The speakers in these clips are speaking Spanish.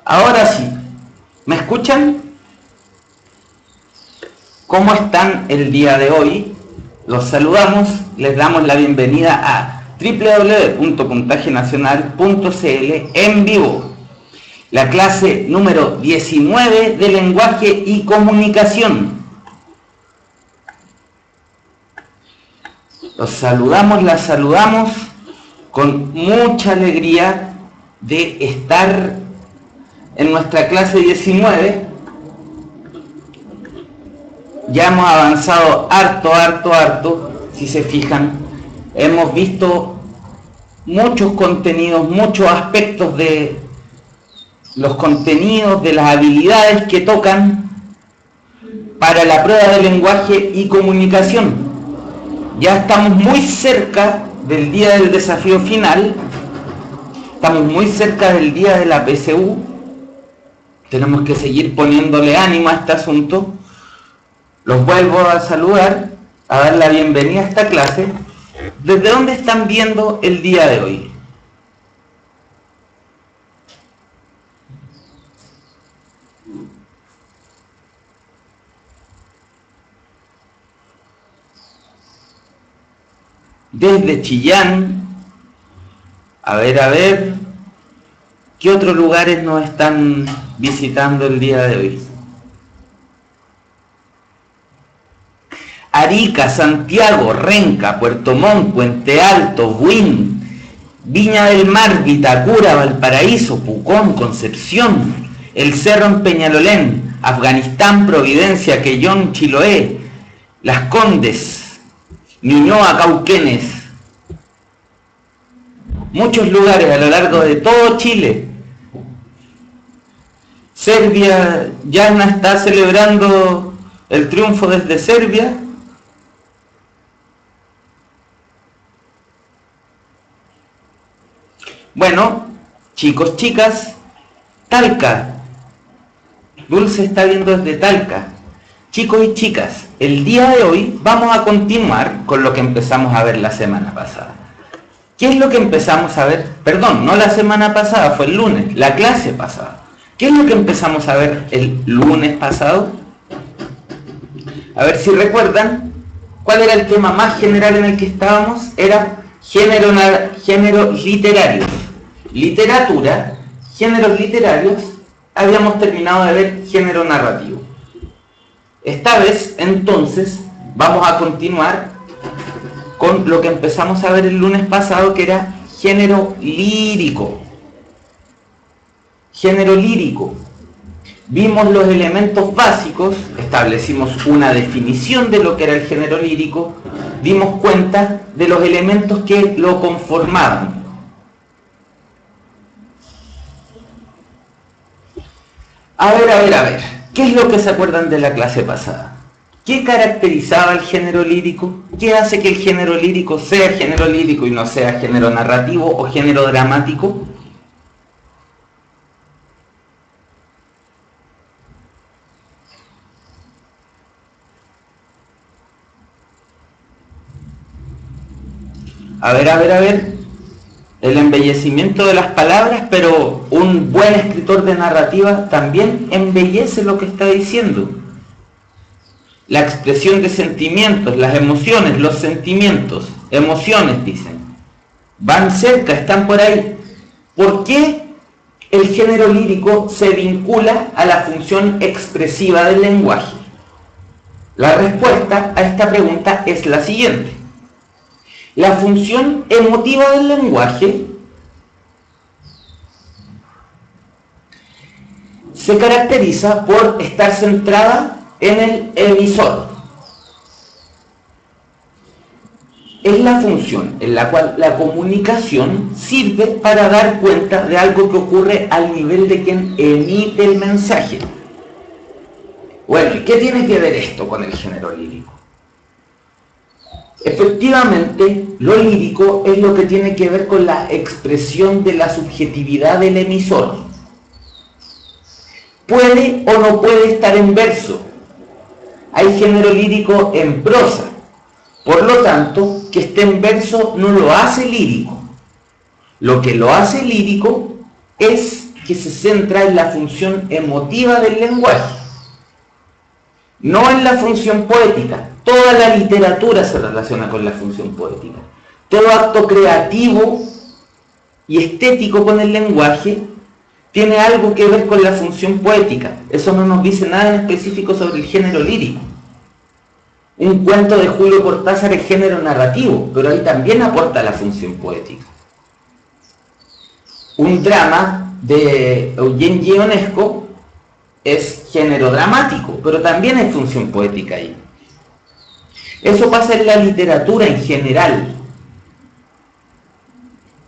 Ahora sí, ¿me escuchan? ¿Cómo están el día de hoy? Los saludamos, les damos la bienvenida a www.puntajenacional.cl en vivo. La clase número 19 de lenguaje y comunicación. Los saludamos, las saludamos con mucha alegría de estar en nuestra clase 19. Ya hemos avanzado harto, si se fijan. Hemos visto muchos contenidos, muchos aspectos de los contenidos, de las habilidades que tocan para la prueba de lenguaje y comunicación. Ya estamos muy cerca del día del desafío final, estamos muy cerca del día de la PSU. Tenemos que seguir poniéndole ánimo a este asunto. Los vuelvo a saludar, a dar la bienvenida a esta clase. ¿Desde dónde están viendo el día de hoy? Desde Chillán. A ver, ¿qué otros lugares nos están visitando el día de hoy? Arica, Santiago, Renca, Puerto Montt, Puente Alto, Buin, Viña del Mar, Vitacura, Valparaíso, Pucón, Concepción, El Cerro en Peñalolén, Afganistán, Providencia, Quellón, Chiloé, Las Condes, Ñuñoa, Cauquenes. Muchos lugares a lo largo de todo Chile. Serbia, Yana está celebrando el triunfo desde Serbia. Bueno, chicos, chicas, Talca. Dulce está viendo desde Talca. Chicos y chicas, el día de hoy vamos a continuar con lo que empezamos a ver la semana pasada. ¿Qué es lo que empezamos a ver? Perdón, no la semana pasada, fue el lunes, la clase pasada. ¿Qué es lo que empezamos a ver el lunes pasado? A ver si recuerdan, ¿cuál era el tema más general en el que estábamos? Era género literario. Literatura, géneros literarios, habíamos terminado de ver género narrativo. Esta vez, entonces, vamos a continuar con lo que empezamos a ver el lunes pasado, que era género lírico. Género lírico. Vimos los elementos básicos, establecimos una definición de lo que era el género lírico, dimos cuenta de los elementos que lo conformaban. A ver, ¿qué es lo que se acuerdan de la clase pasada? ¿Qué caracterizaba el género lírico? ¿Qué hace que el género lírico sea género lírico y no sea género narrativo o género dramático? A ver, el embellecimiento de las palabras, pero un buen escritor de narrativa también embellece lo que está diciendo. La expresión de sentimientos, las emociones, los sentimientos, emociones dicen, van cerca, están por ahí. ¿Por qué el género lírico se vincula a la función expresiva del lenguaje? La respuesta a esta pregunta es la siguiente. La función emotiva del lenguaje se caracteriza por estar centrada en el emisor. Es la función en la cual la comunicación sirve para dar cuenta de algo que ocurre al nivel de quien emite el mensaje. Bueno, ¿y qué tiene que ver esto con el género lírico? Efectivamente, lo lírico es lo que tiene que ver con la expresión de la subjetividad del emisor. Puede o no puede estar en verso. Hay género lírico en prosa. Por lo tanto, que esté en verso no lo hace lírico. Lo que lo hace lírico es que se centra en la función emotiva del lenguaje, no en la función poética. Toda la literatura se relaciona con la función poética. Todo acto creativo y estético con el lenguaje tiene algo que ver con la función poética. Eso no nos dice nada en específico sobre el género lírico. Un cuento de Julio Cortázar es género narrativo, pero ahí también aporta la función poética. Un drama de Eugene Ionesco es género dramático, pero también hay función poética ahí. Eso pasa en la literatura en general.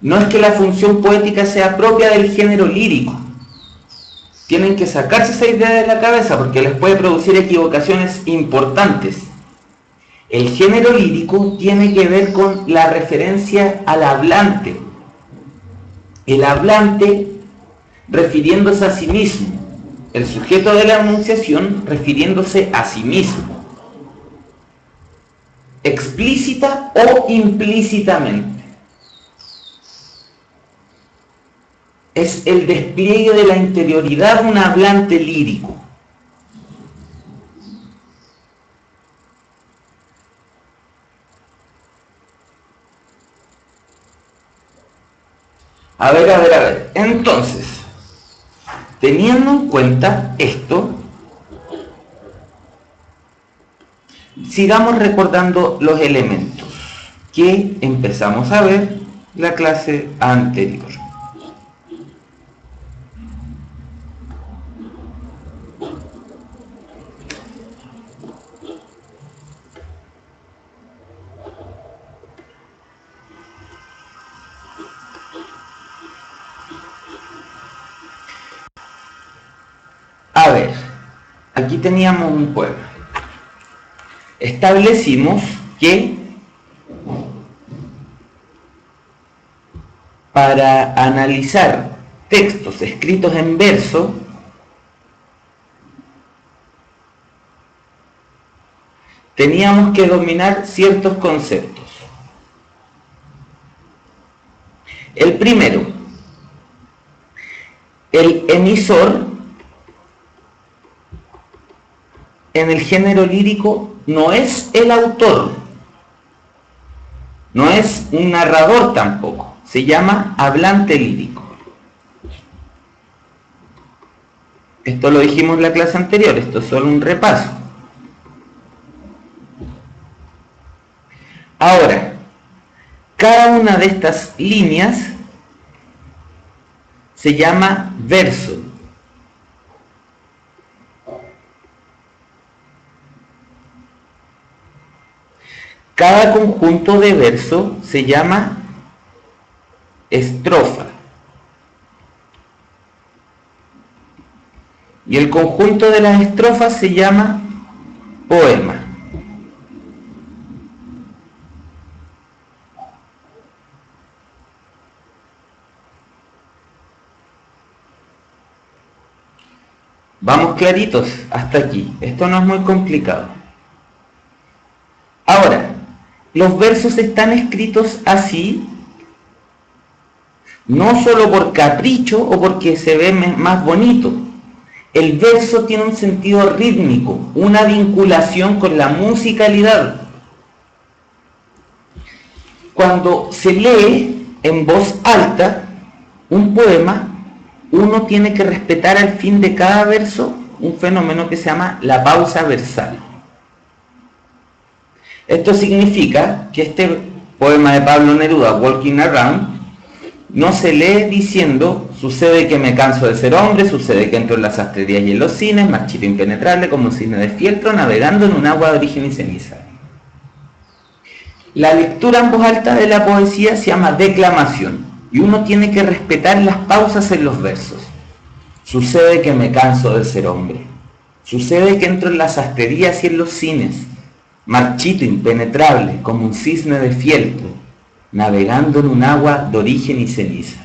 No es que la función poética sea propia del género lírico. Tienen que sacarse esa idea de la cabeza porque les puede producir equivocaciones importantes. El género lírico tiene que ver con la referencia al hablante. El hablante refiriéndose a sí mismo. El sujeto de la enunciación refiriéndose a sí mismo. Explícita o implícitamente. Es el despliegue de la interioridad de un hablante lírico. A ver. Entonces, teniendo en cuenta esto, sigamos recordando los elementos que empezamos a ver la clase anterior. A ver, aquí teníamos un poema. Establecimos que para analizar textos escritos en verso, teníamos que dominar ciertos conceptos. El primero, el emisor en el género lírico no es el autor, no es un narrador tampoco, se llama hablante lírico. Esto lo dijimos en la clase anterior, esto es solo un repaso. Ahora, cada una de estas líneas se llama verso. Cada conjunto de verso se llama estrofa. Y el conjunto de las estrofas se llama poema. Vamos claritos hasta aquí. Esto no es muy complicado. Ahora, los versos están escritos así, no solo por capricho o porque se ve más bonito. El verso tiene un sentido rítmico, una vinculación con la musicalidad. Cuando se lee en voz alta un poema, uno tiene que respetar al fin de cada verso un fenómeno que se llama la pausa versal. Esto significa que este poema de Pablo Neruda, Walking Around, no se lee diciendo: sucede que me canso de ser hombre, sucede que entro en las sastrerías y en los cines, marchito impenetrable como un cisne de fieltro, navegando en un agua de origen y ceniza. La lectura en voz alta de la poesía se llama declamación, y uno tiene que respetar las pausas en los versos. Sucede que me canso de ser hombre, sucede que entro en las sastrerías y en los cines, marchito impenetrable como un cisne de fieltro, navegando en un agua de origen y ceniza.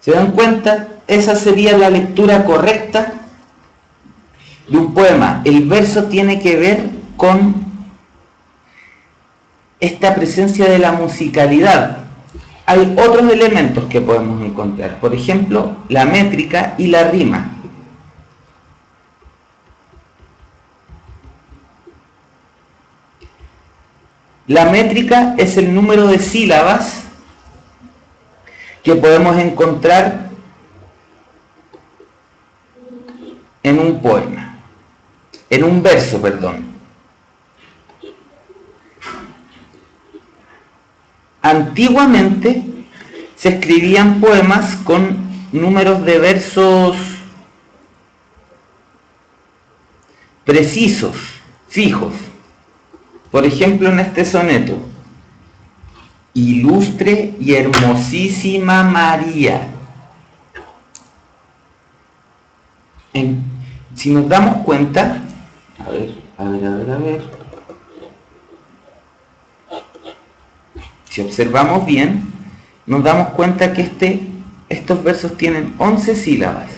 ¿Se dan cuenta? Esa sería la lectura correcta de un poema. El verso tiene que ver con esta presencia de la musicalidad. hay otros elementos que podemos encontrar. Por ejemplo, la métrica y la rima. La métrica es el número de sílabas que podemos encontrar en un poema, en un verso, perdón. Antiguamente se escribían poemas con números de versos precisos, fijos. Por ejemplo, en este soneto: ilustre y hermosísima María. Si nos damos cuenta, a ver, si observamos bien, nos damos cuenta que estos versos tienen 11 sílabas.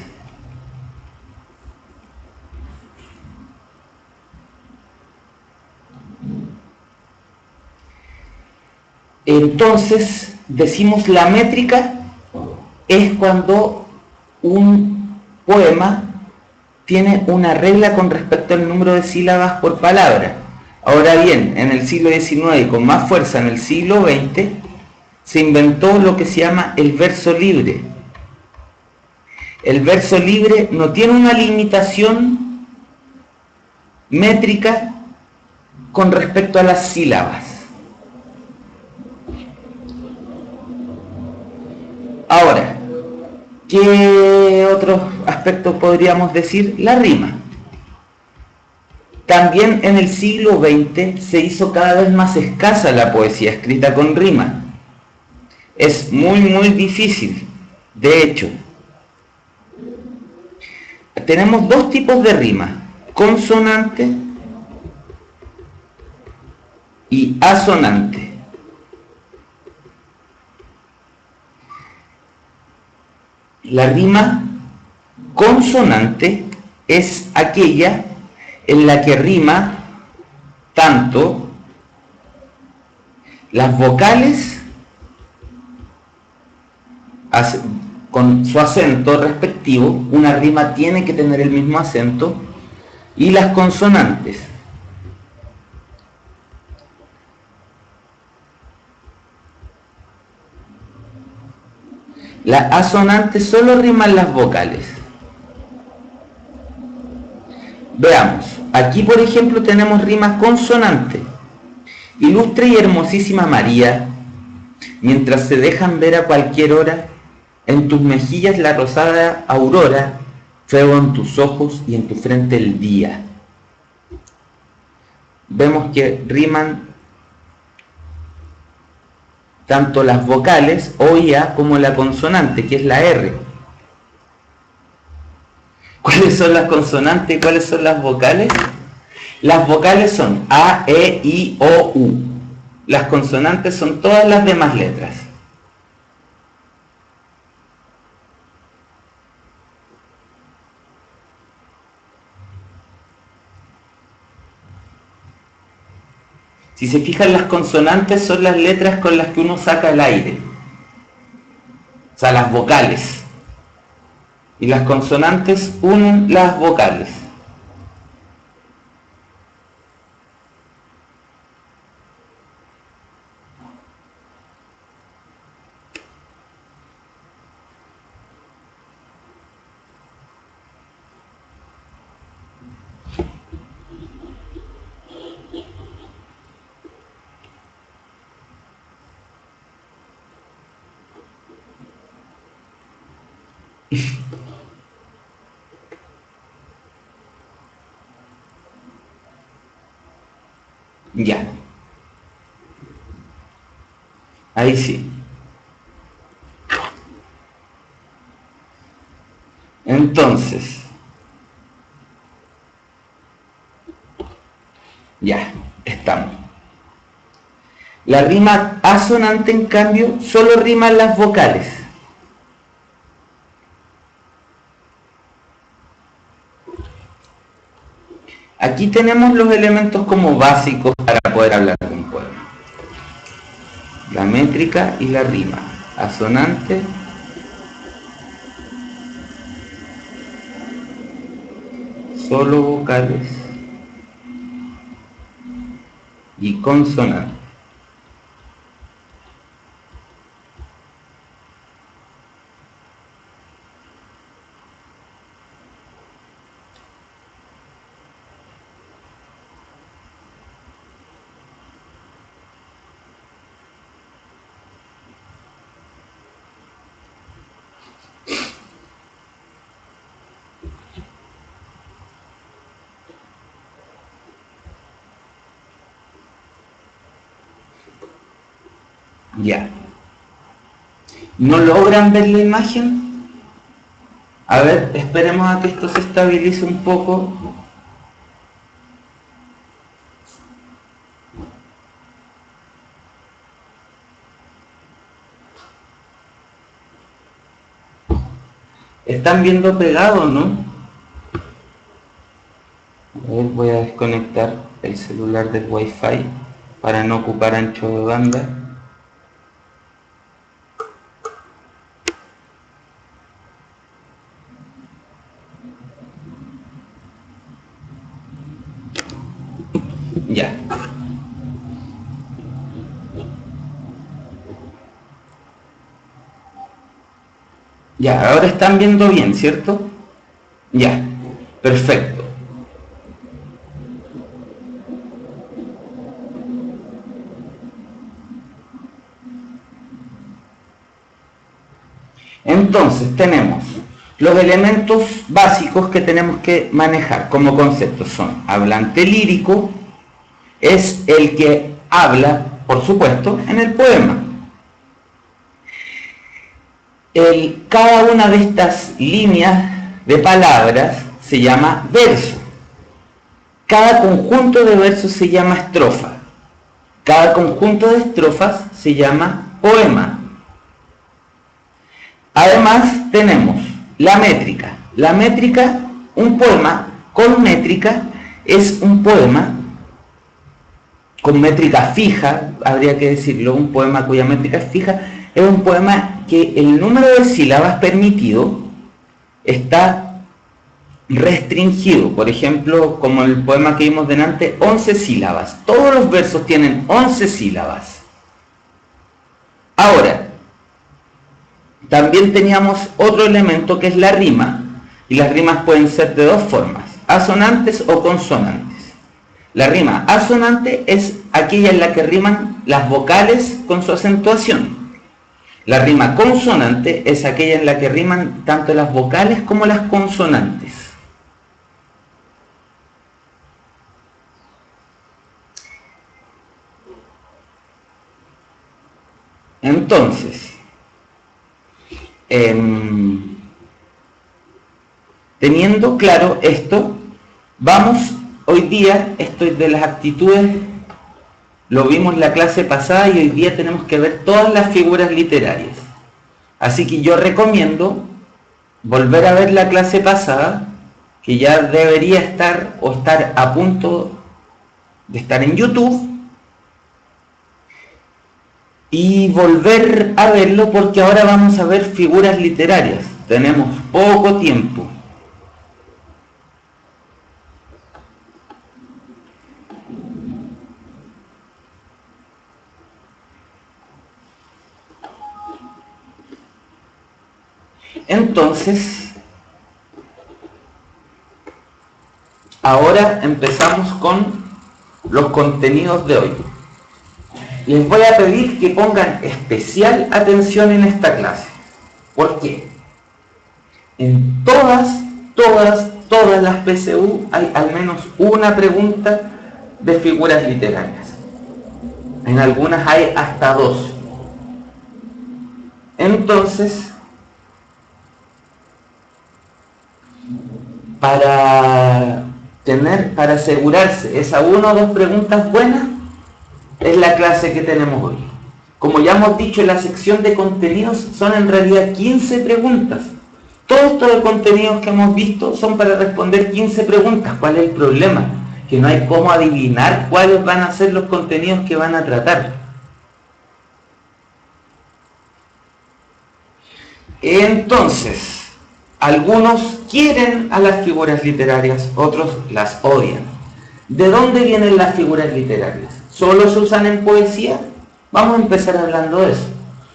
Entonces, decimos la métrica es cuando un poema tiene una regla con respecto al número de sílabas por palabra. Ahora bien, en el siglo XIX y con más fuerza en el siglo XX, se inventó lo que se llama el verso libre. El verso libre no tiene una limitación métrica con respecto a las sílabas. Ahora, ¿qué otros aspectos podríamos decir? La rima. También en el siglo XX se hizo cada vez más escasa la poesía escrita con rima. Es muy difícil. De hecho, tenemos dos tipos de rima: consonante y asonante. La rima consonante es aquella en la que rima tanto las vocales con su acento respectivo. Una rima tiene que tener el mismo acento, y las consonantes. Las asonantes solo riman las vocales. Veamos, aquí por ejemplo tenemos rimas consonantes: ilustre y hermosísima María, mientras se dejan ver a cualquier hora, en tus mejillas la rosada aurora, fuego en tus ojos y en tu frente el día. Vemos que riman tanto las vocales, o IA, como la consonante, que es la R. ¿Cuáles son las consonantes y cuáles son las vocales? Las vocales son A, E, I, O, U. Las consonantes son todas las demás letras. Si se fijan, las consonantes son las letras con las que uno saca el aire, o sea, las vocales. Y las consonantes unen las vocales. Ya. Ahí sí. Entonces, ya, estamos. La rima asonante, en cambio, solo riman las vocales. Aquí tenemos los elementos como básicos para poder hablar de un poema: la métrica y la rima. asonantes solo vocales y consonantes. Ya. ¿No logran ver la imagen? A ver, esperemos a que esto se estabilice un poco. ¿Están viendo pegado, no? A ver, voy a desconectar el celular del Wi-Fi para no ocupar ancho de banda. Ya. Ya, ahora están viendo bien, ¿cierto? Ya, perfecto. Entonces tenemos los elementos básicos que tenemos que manejar como conceptos. Son hablante lírico, es el que habla, por supuesto, en el poema. Cada una de estas líneas de palabras se llama verso. Cada conjunto de versos se llama estrofa. Cada conjunto de estrofas se llama poema. Además tenemos la métrica. La métrica, un poema con métrica es un poema con métrica fija, habría que decirlo, un poema cuya métrica es fija, es un poema que el número de sílabas permitido está restringido. Por ejemplo, como el poema que vimos delante, 11 sílabas. Todos los versos tienen 11 sílabas. Ahora, también teníamos otro elemento que es la rima, y las rimas pueden ser de dos formas, asonantes o consonantes. La rima asonante es aquella en la que riman las vocales con su acentuación. La rima consonante es aquella en la que riman tanto las vocales como las consonantes. Entonces, teniendo claro esto, vamos hoy día, esto es de las aptitudes, lo vimos en la clase pasada y hoy día tenemos que ver todas las figuras literarias. Así que yo recomiendo volver a ver la clase pasada, que ya debería estar o estar a punto de estar en YouTube, y volver a verlo porque ahora vamos a ver figuras literarias. Tenemos poco tiempo. Entonces, ahora empezamos con los contenidos de hoy. Les voy a pedir que pongan especial atención en esta clase. ¿Por qué? En todas las PSU hay al menos una pregunta de figuras literarias. En algunas hay hasta 2. Entonces, para asegurarse esa 1 o 2 preguntas buenas, es la clase que tenemos hoy. Como ya hemos dicho, en la sección de contenidos son en realidad 15 preguntas. Todos estos contenidos que hemos visto son para responder 15 preguntas. ¿Cuál es el problema? Que no hay cómo adivinar cuáles van a ser los contenidos que van a tratar. Entonces, algunos quieren a las figuras literarias, otros las odian. ¿De dónde vienen las figuras literarias? ¿Solo se usan en poesía? Vamos a empezar hablando de eso.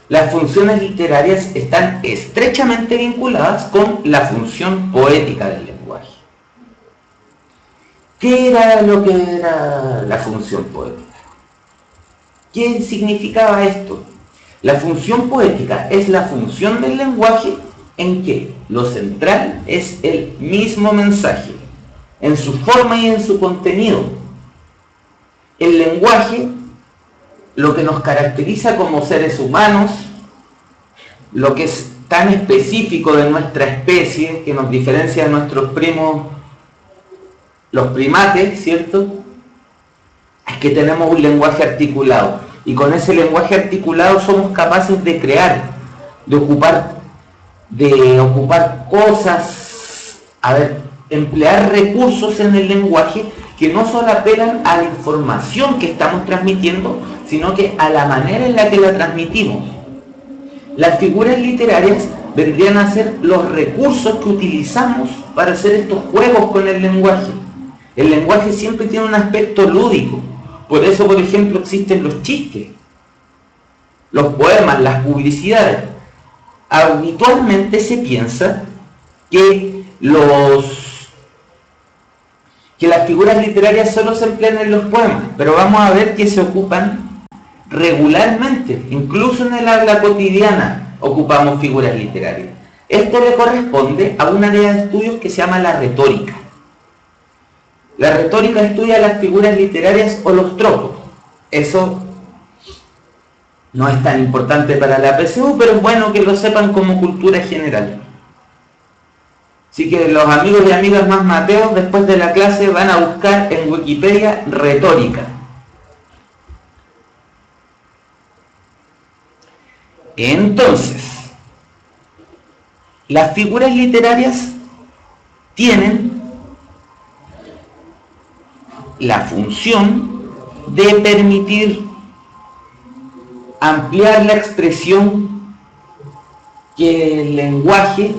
Las funciones literarias están estrechamente vinculadas con la función poética del lenguaje. ¿Qué era lo que era la función poética? ¿Qué significaba esto? La función poética es la función del lenguaje en que lo central es el mismo mensaje, en su forma y en su contenido. El lenguaje, lo que nos caracteriza como seres humanos, lo que es tan específico de nuestra especie, que nos diferencia de nuestros primos, los primates, ¿cierto? Es que tenemos un lenguaje articulado. Y con ese lenguaje articulado somos capaces de crear, de ocupar cosas, emplear recursos en el lenguaje que no solo apelan a la información que estamos transmitiendo, sino que a la manera en la que la transmitimos. Las figuras literarias vendrían a ser los recursos que utilizamos para hacer estos juegos con el lenguaje. El lenguaje siempre tiene un aspecto lúdico. Por eso, por ejemplo, existen los chistes, los poemas, las publicidades. Habitualmente se piensa que las figuras literarias solo se emplean en los poemas, pero vamos a ver que se ocupan regularmente, incluso en el habla cotidiana ocupamos figuras literarias. Esto le corresponde a un área de estudios que se llama la retórica. La retórica estudia las figuras literarias o los tropos. Eso no es tan importante para la PSU, pero es bueno que lo sepan como cultura general. Así que los amigos y amigas más mateos, después de la clase, van a buscar en Wikipedia retórica. Entonces, las figuras literarias tienen la función de permitir ampliar la expresión que el lenguaje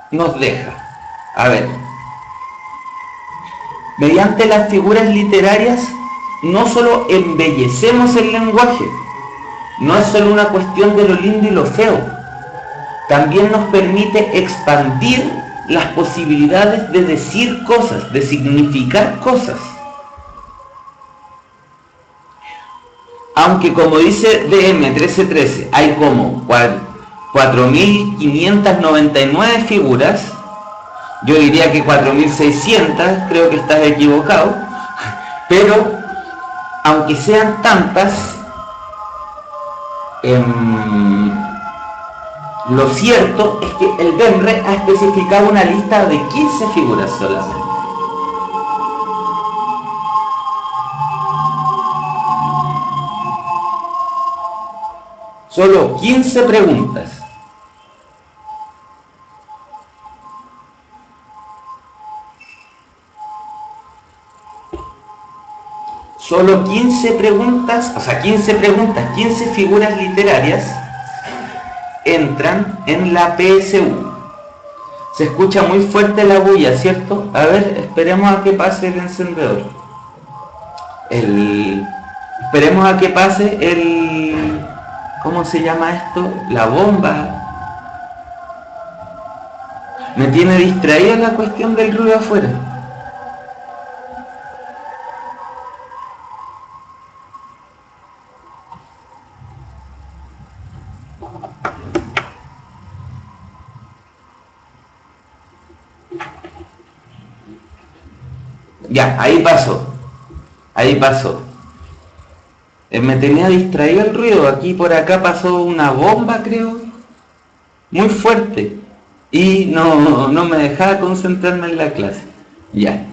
nos deja. A ver, mediante las figuras literarias no solo embellecemos el lenguaje, no es solo una cuestión de lo lindo y lo feo, también nos permite expandir las posibilidades de decir cosas, de significar cosas. Aunque, como dice DM1313, hay como 4.599 figuras, yo diría que 4.600, creo que estás equivocado, pero aunque sean tantas, lo cierto es que el BEMRE ha especificado una lista de 15 figuras solamente. Solo 15 preguntas. Solo 15 preguntas, 15 figuras literarias entran en la PSU. Se escucha muy fuerte la bulla, ¿cierto? A ver, esperemos a que pase el encendedor. Esperemos a que pase el... ¿Cómo se llama esto? La bomba. Me tiene distraída la cuestión del ruido afuera. Ya, ahí pasó. Ahí pasó. Me tenía distraído el ruido. Aquí por acá pasó una bomba, creo. Muy fuerte. Y no me dejaba concentrarme en la clase. Ya.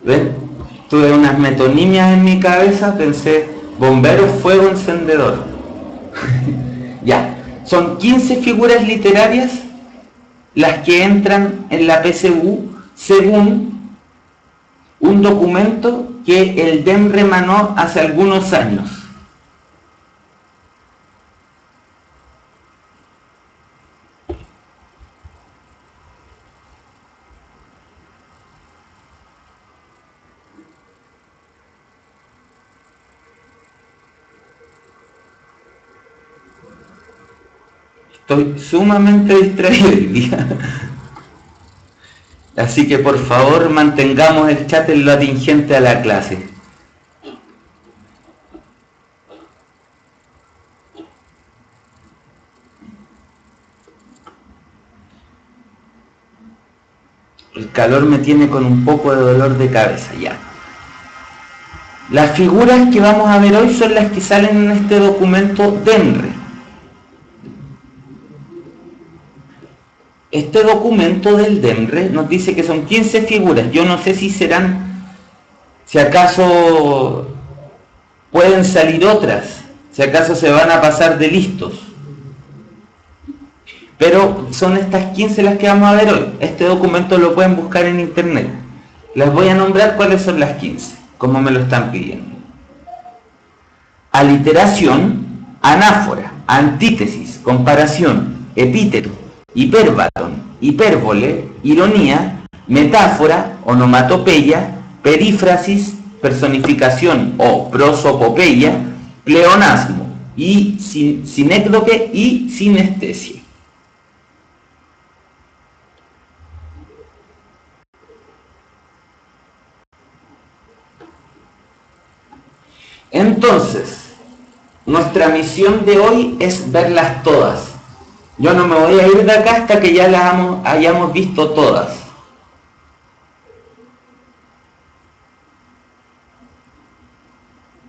¿Ven? Tuve unas metonimias en mi cabeza. Pensé, bombero, fuego, encendedor. Ya. Son 15 figuras literarias las que entran en la PSU según un documento que el DEMRE emanó hace algunos años. Estoy sumamente distraído hoy día. Así que por favor mantengamos el chat en lo atingente a la clase. El calor me tiene con un poco de dolor de cabeza ya. Las figuras que vamos a ver hoy son las que salen en este documento DEMRE. Este documento del DEMRE nos dice que son 15 figuras. Yo no sé si serán, si acaso pueden salir otras, si acaso se van a pasar de listos. Pero son estas 15 las que vamos a ver hoy. Este documento lo pueden buscar en internet. Les voy a nombrar cuáles son las 15, como me lo están pidiendo. Aliteración, anáfora, antítesis, comparación, epíteto, hipérbaton, hipérbole, ironía, metáfora, onomatopeya, perífrasis, personificación o prosopopeya, pleonasmo, y sinécdoque y sinestesia. Entonces, nuestra misión de hoy es verlas todas. Yo no me voy a ir de acá hasta que ya las hayamos visto todas.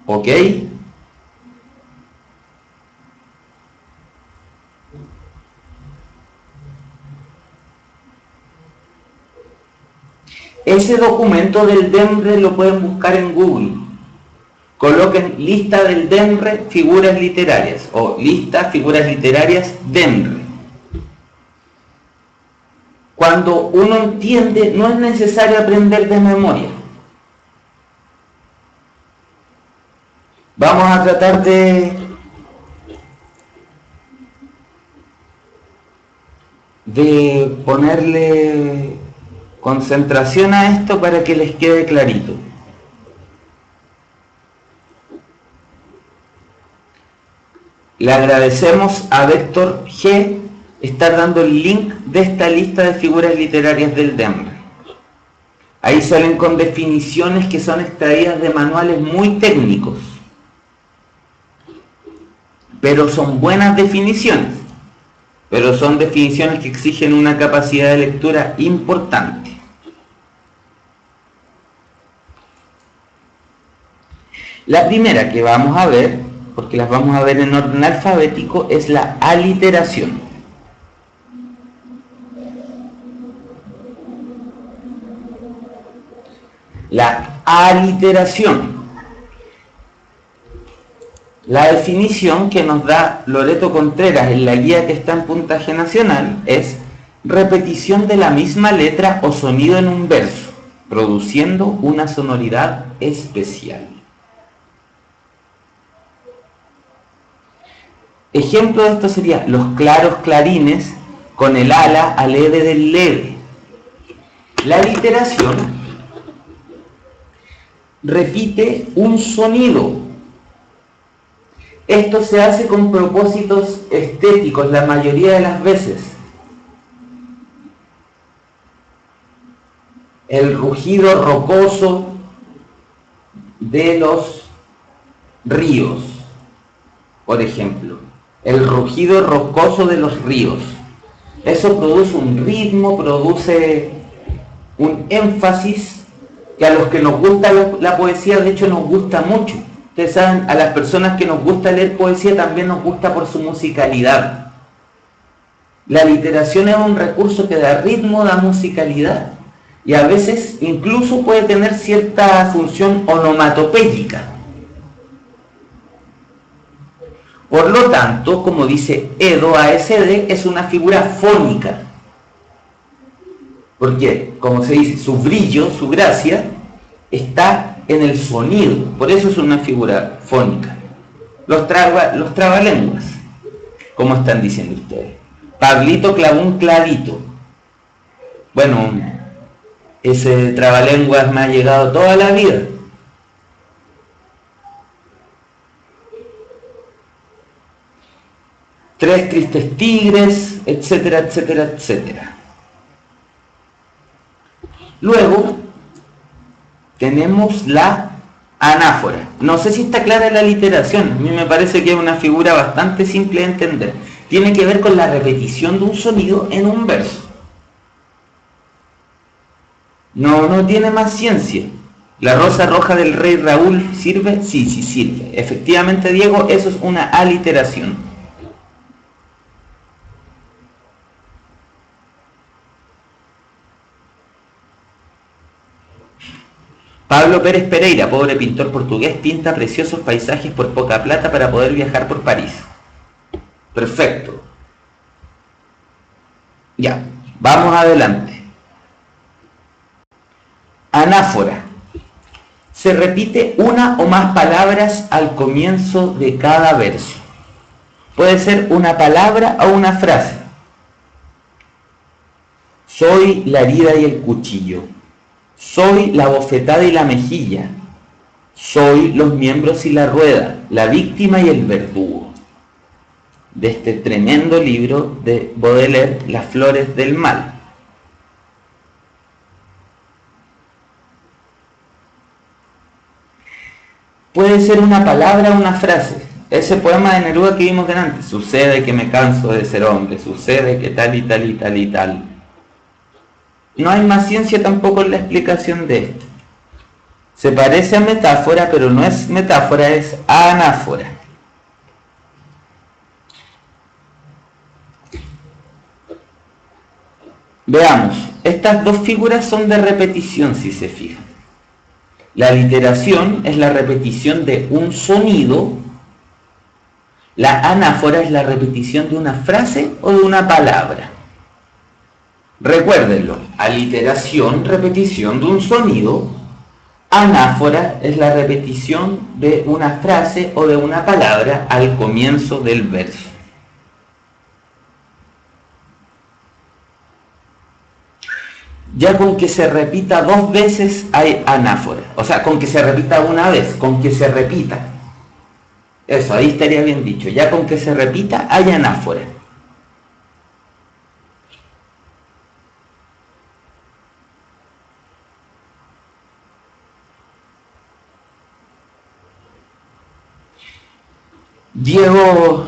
¿Ok? Ese documento del DEMRE lo pueden buscar en Google. Coloquen lista del DEMRE figuras literarias o lista figuras literarias DEMRE. Cuando uno entiende, no es necesario aprender de memoria. Vamos a tratar de ponerle concentración a esto para que les quede clarito. Le agradecemos a Vector G estar dando el link de esta lista de figuras literarias del DEMRE. Ahí salen con definiciones que son extraídas de manuales muy técnicos, pero son buenas definiciones, pero son definiciones que exigen una capacidad de lectura importante. La primera que vamos a ver, porque las vamos a ver en orden alfabético, es la aliteración. La aliteración. La definición que nos da Loreto Contreras en la guía que está en Puntaje Nacional es repetición de la misma letra o sonido en un verso, produciendo una sonoridad especial. Ejemplo de esto sería los claros clarines con el ala aleve del leve. La aliteración repite un sonido. Esto se hace con propósitos estéticos la mayoría de las veces. El rugido rocoso de los ríos, por ejemplo. El rugido rocoso de los ríos. Eso produce un ritmo, produce un énfasis que a los que nos gusta la poesía, de hecho, nos gusta mucho. Ustedes saben, a las personas que nos gusta leer poesía también nos gusta por su musicalidad. La literación es un recurso que da ritmo, da musicalidad y a veces incluso puede tener cierta función onomatopéyica. Por lo tanto, como dice Edo ASD, es una figura fónica. Porque, como se dice, su brillo, su gracia, está en el sonido, por eso es una figura fónica. Los trabalenguas, como están diciendo ustedes. Pablito clavó un clavito. Bueno, ese trabalenguas me ha llegado toda la vida. Tres tristes tigres, etcétera, etcétera, etcétera. Luego tenemos la anáfora. No sé si está clara la literación, a mí me parece que es una figura bastante simple de entender. Tiene que ver con la repetición de un sonido en un verso. No tiene más ciencia. ¿La rosa roja del rey Raúl sirve? Sí sirve. Efectivamente, Diego, eso es una aliteración. Pablo Pérez Pereira, pobre pintor portugués, pinta preciosos paisajes por poca plata para poder viajar por París. Perfecto. Ya, vamos adelante. Anáfora. Se repite una o más palabras al comienzo de cada verso. Puede ser una palabra o una frase. Soy la herida y el cuchillo. Soy la bofetada y la mejilla. Soy los miembros y la rueda, la víctima y el verdugo. De este tremendo libro de Baudelaire, Las flores del mal. Puede ser una palabra o una frase. Ese poema de Neruda que vimos delante. Sucede que me canso de ser hombre. Sucede que tal y tal y tal y tal. No hay más ciencia tampoco en la explicación de esto. Se parece a metáfora, pero no es metáfora, es anáfora. Veamos, estas dos figuras son de repetición, si se fijan. La literación es la repetición de un sonido. La anáfora es la repetición de una frase o de una palabra. Recuérdenlo, aliteración, repetición de un sonido. Anáfora es la repetición de una frase o de una palabra al comienzo del verso. Ya con que se repita dos veces hay anáfora. O sea, con que se repita una vez, con que se repita. Eso, ahí estaría bien dicho. Ya con que se repita hay anáfora. Diego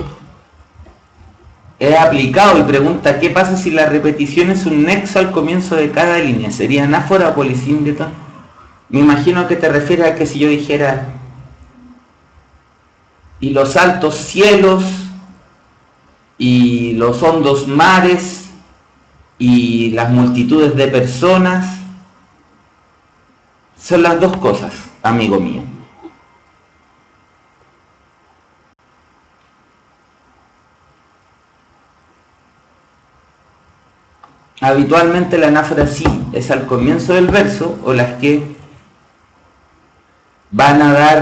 es aplicado y pregunta, ¿qué pasa si la repetición es un nexo al comienzo de cada línea? ¿Sería anáfora o polisíndeta? Me imagino que te refieres a que si yo dijera y los altos cielos y los hondos mares y las multitudes de personas, son las dos cosas, amigo mío. Habitualmente la anáfora sí es al comienzo del verso, o las que van a dar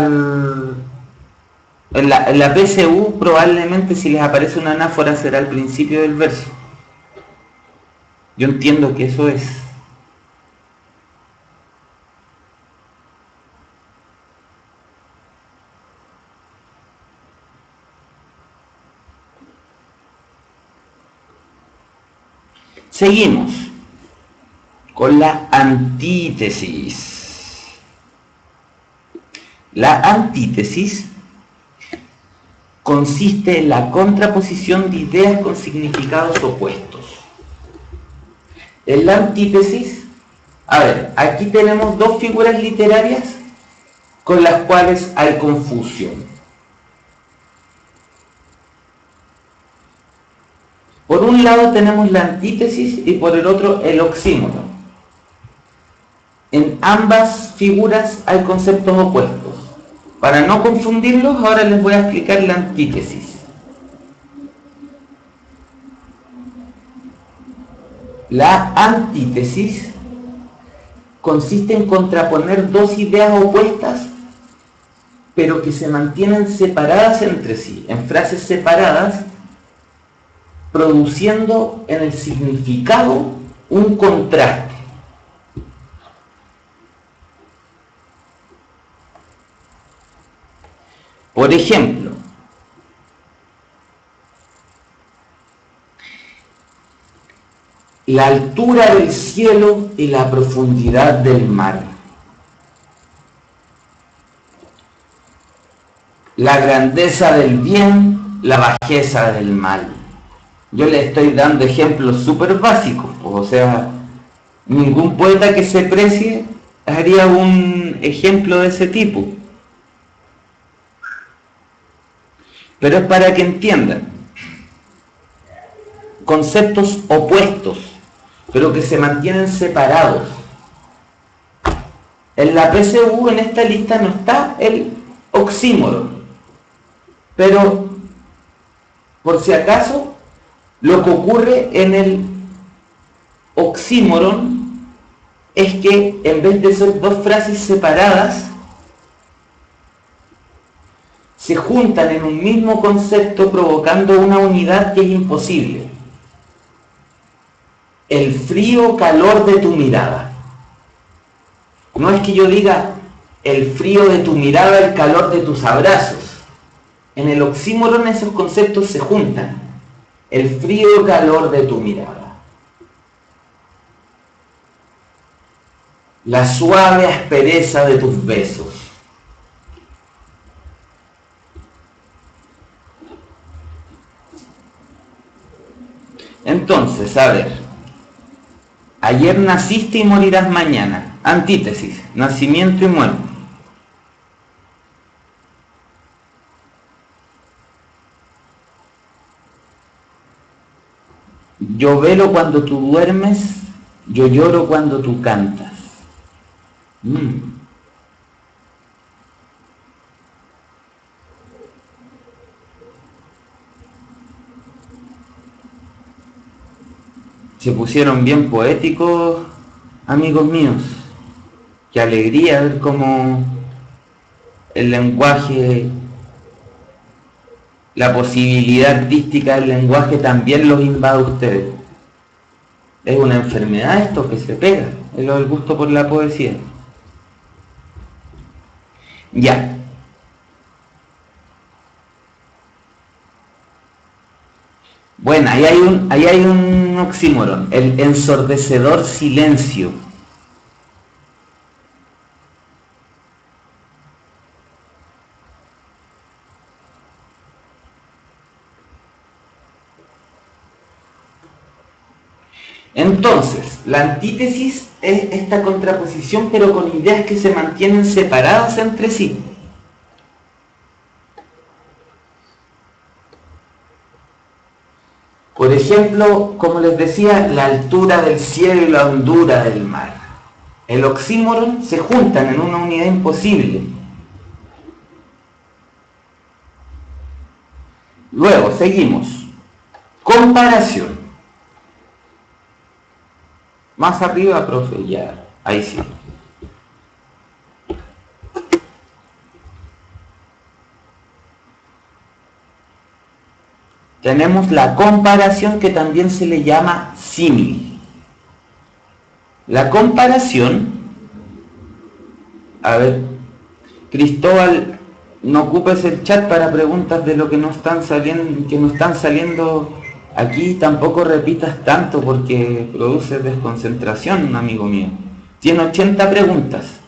en la PSU probablemente si les aparece una anáfora será al principio del verso. Yo entiendo que eso es. Seguimos con la antítesis. La antítesis consiste en la contraposición de ideas con significados opuestos. En la antítesis, a ver, aquí tenemos dos figuras literarias con las cuales hay confusión. Por un lado tenemos la antítesis y por el otro el oxímoron. En ambas figuras hay conceptos opuestos. Para no confundirlos, ahora les voy a explicar la antítesis. La antítesis consiste en contraponer dos ideas opuestas, pero que se mantienen separadas entre sí, en frases separadas, produciendo en el significado un contraste. Por ejemplo, la altura del cielo y la profundidad del mar, la grandeza del bien, la bajeza del mal. Yo le estoy dando ejemplos súper básicos, o sea, ningún poeta que se precie haría un ejemplo de ese tipo. Pero es para que entiendan, conceptos opuestos, pero que se mantienen separados. En la PSU, en esta lista, no está el oxímoron, pero por si acaso, lo que ocurre en el oxímoron es que en vez de ser dos frases separadas, se juntan en un mismo concepto provocando una unidad que es imposible. El frío calor de tu mirada. No es que yo diga el frío de tu mirada, el calor de tus abrazos. En el oxímoron esos conceptos se juntan. El frío calor de tu mirada. La suave aspereza de tus besos. Entonces, a ver, ayer naciste y morirás mañana. Antítesis, nacimiento y muerte. Yo velo cuando tú duermes, yo lloro cuando tú cantas. Mm. Se pusieron bien poéticos, amigos míos. Qué alegría ver cómo el lenguaje, la posibilidad artística del lenguaje también los invade a ustedes. Es una enfermedad esto que se pega, es lo del gusto por la poesía. Ya. Bueno, ahí hay un oxímoron, el ensordecedor silencio. Entonces, la antítesis es esta contraposición, pero con ideas que se mantienen separadas entre sí. Por ejemplo, como les decía, la altura del cielo y la hondura del mar. El oxímoron se juntan en una unidad imposible. Luego, seguimos. Comparación. Más arriba, profe, ya. Ahí sí. Tenemos la comparación que también se le llama símil. La comparación, a ver, Cristóbal, no ocupes el chat para preguntas de lo que no están saliendo aquí, tampoco repitas tanto porque produce desconcentración, amigo mío. Tiene 80 preguntas.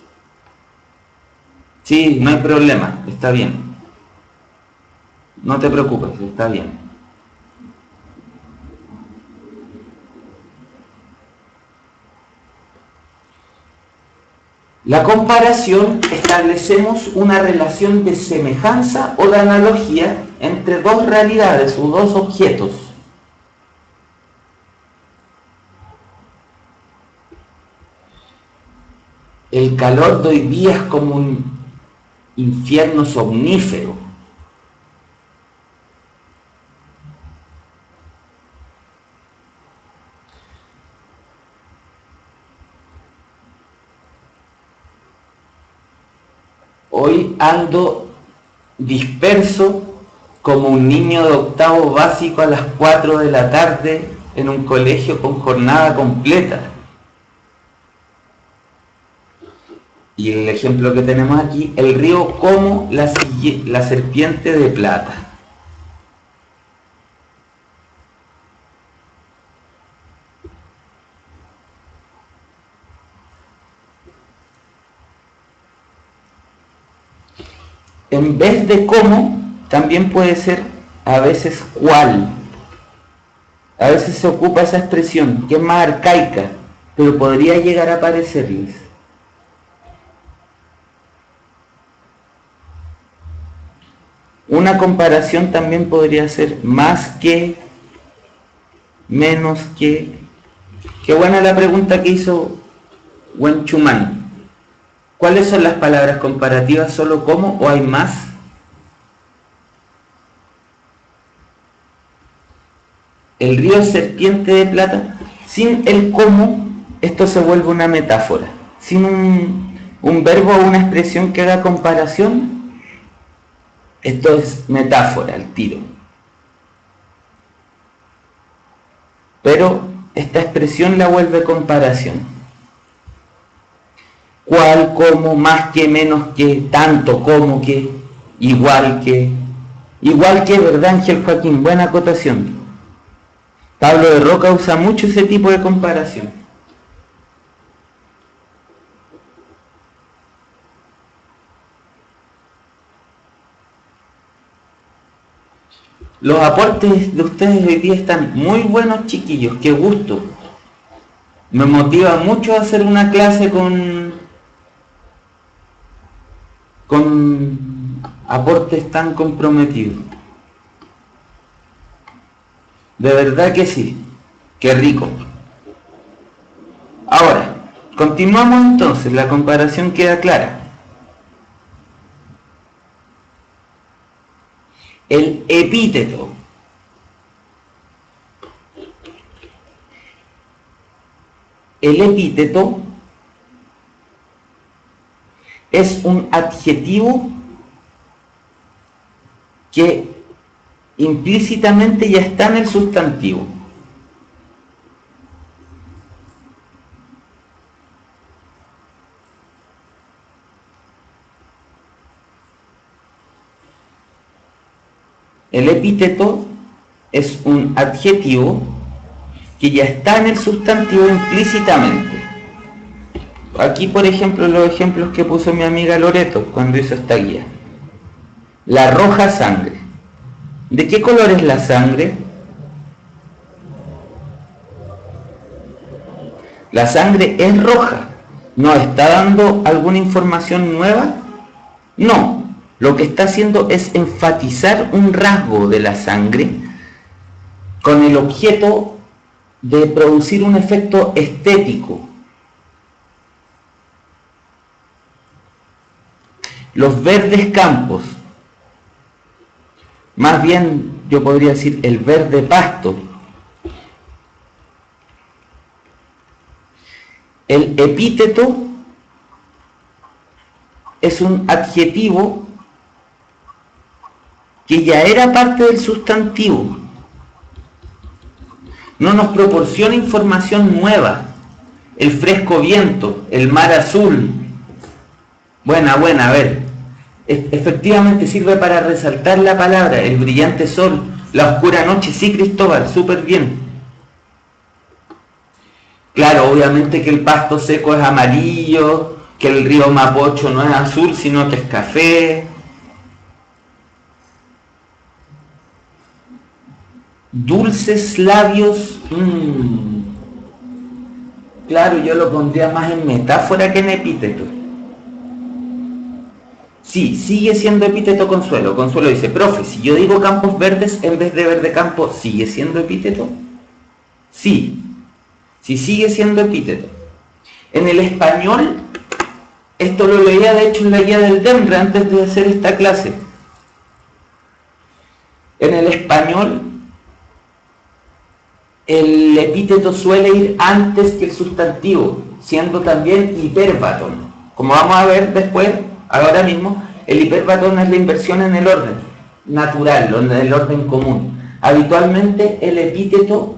Sí, no hay problema, está bien. No te preocupes, está bien. La comparación, establecemos una relación de semejanza o de analogía entre dos realidades o dos objetos. El calor de hoy día es como un infierno somnífero. Hoy ando disperso como un niño de octavo básico a las 4 de la tarde en un colegio con jornada completa. Y el ejemplo que tenemos aquí, el río como la serpiente de plata. En vez de cómo, también puede ser a veces cuál. A veces se ocupa esa expresión, que es más arcaica, pero podría llegar a parecerles. Una comparación también podría ser más que, menos que. Qué buena la pregunta que hizo Wen Chuman. ¿Cuáles son las palabras comparativas? ¿Solo como o hay más? El río serpiente de plata. Sin el cómo, esto se vuelve una metáfora. Sin un verbo o una expresión que haga comparación, esto es metáfora, el tiro. Pero esta expresión la vuelve comparación. ¿Cuál, cómo, más que, menos que, tanto, como que, igual que? Igual que, ¿verdad, Ángel Joaquín? Buena acotación. Pablo de Roca usa mucho ese tipo de comparación. Los aportes de ustedes hoy día están muy buenos, chiquillos, qué gusto. Me motiva mucho hacer una clase con aportes tan comprometidos. De verdad que sí, qué rico. Ahora, continuamos entonces, la comparación queda clara. El epíteto. El epíteto es un adjetivo que implícitamente ya está en el sustantivo. El epíteto es un adjetivo que ya está en el sustantivo implícitamente. Aquí, por ejemplo, los ejemplos que puso mi amiga Loreto cuando hizo esta guía. La roja sangre. ¿De qué color es la sangre? La sangre es roja. ¿Nos está dando alguna información nueva? No. Lo que está haciendo es enfatizar un rasgo de la sangre con el objeto de producir un efecto estético. Los verdes campos, más bien yo podría decir el verde pasto. El epíteto es un adjetivo que ya era parte del sustantivo. No nos proporciona información nueva. El fresco viento, el mar azul. Buena, a ver. Efectivamente sirve para resaltar la palabra, el brillante sol, la oscura noche. Sí, Cristóbal, súper bien. Claro, obviamente que el pasto seco es amarillo, que el río Mapocho no es azul, sino que es café. Dulces labios, claro, yo lo pondría más en metáfora que en epíteto. Sí, sigue siendo epíteto Consuelo. Consuelo dice, profe, si yo digo campos verdes en vez de verde campo, ¿sigue siendo epíteto? Sí, sí sigue siendo epíteto. En el español, esto lo leía de hecho en la guía del DEMRE antes de hacer esta clase. En el español, el epíteto suele ir antes que el sustantivo, siendo también hiperbatón. Como vamos a ver después, ahora mismo, El hiperbatón es la inversión en el orden natural, en el orden común. Habitualmente el epíteto,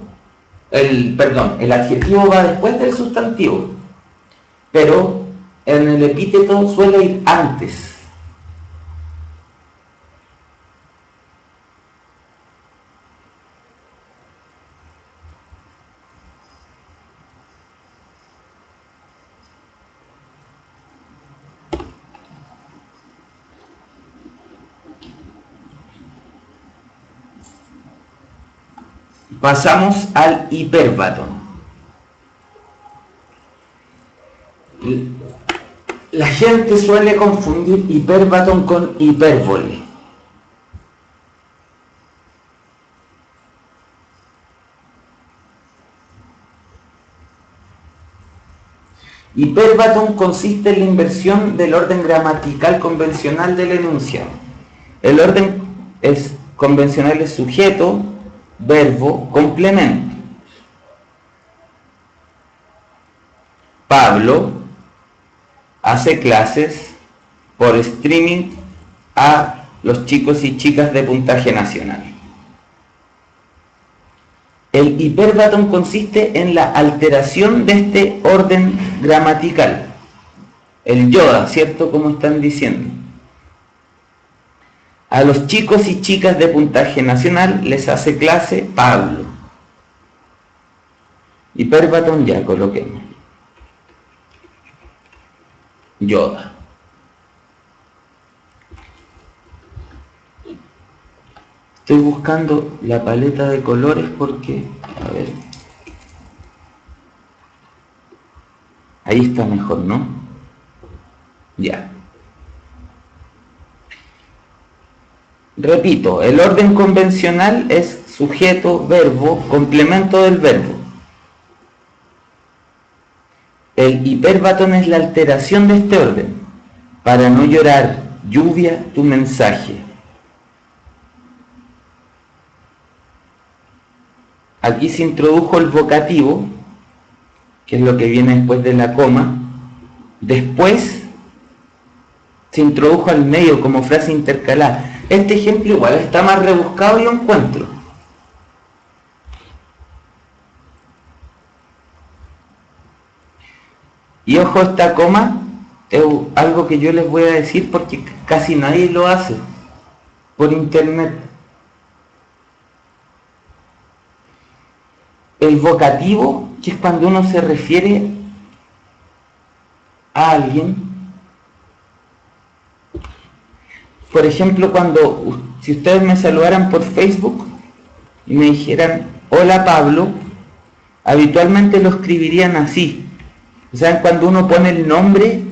el adjetivo va después del sustantivo, pero en el epíteto suele ir antes. Pasamos al hiperbatón. La gente suele confundir hiperbatón con hipérbole. Hiperbatón consiste en la inversión del orden gramatical convencional del enunciado. El orden convencional es sujeto, verbo, complemento. Pablo hace clases por streaming a los chicos y chicas de puntaje nacional. El hiperbatón consiste en la alteración de este orden gramatical. El yoda, ¿cierto? Como están diciendo. A los chicos y chicas de puntaje nacional les hace clase Pablo. Hiperbatón ya coloquemos. Yoda. Estoy buscando la paleta de colores porque, a ver, ahí está mejor, ¿no? Ya. Repito, el orden convencional es sujeto, verbo, complemento del verbo. El hiperbatón es la alteración de este orden. Para no llorar, lluvia, tu mensaje. Aquí se introdujo el vocativo, que es lo que viene después de la coma. Después se introdujo al medio como frase intercalada. Este ejemplo igual está más rebuscado, yo encuentro. Y ojo, esta coma es algo que yo les voy a decir porque casi nadie lo hace por internet. El vocativo, que es cuando uno se refiere a alguien. Por ejemplo, si ustedes me saludaran por Facebook y me dijeran, hola Pablo, habitualmente lo escribirían así. O sea, cuando uno pone el nombre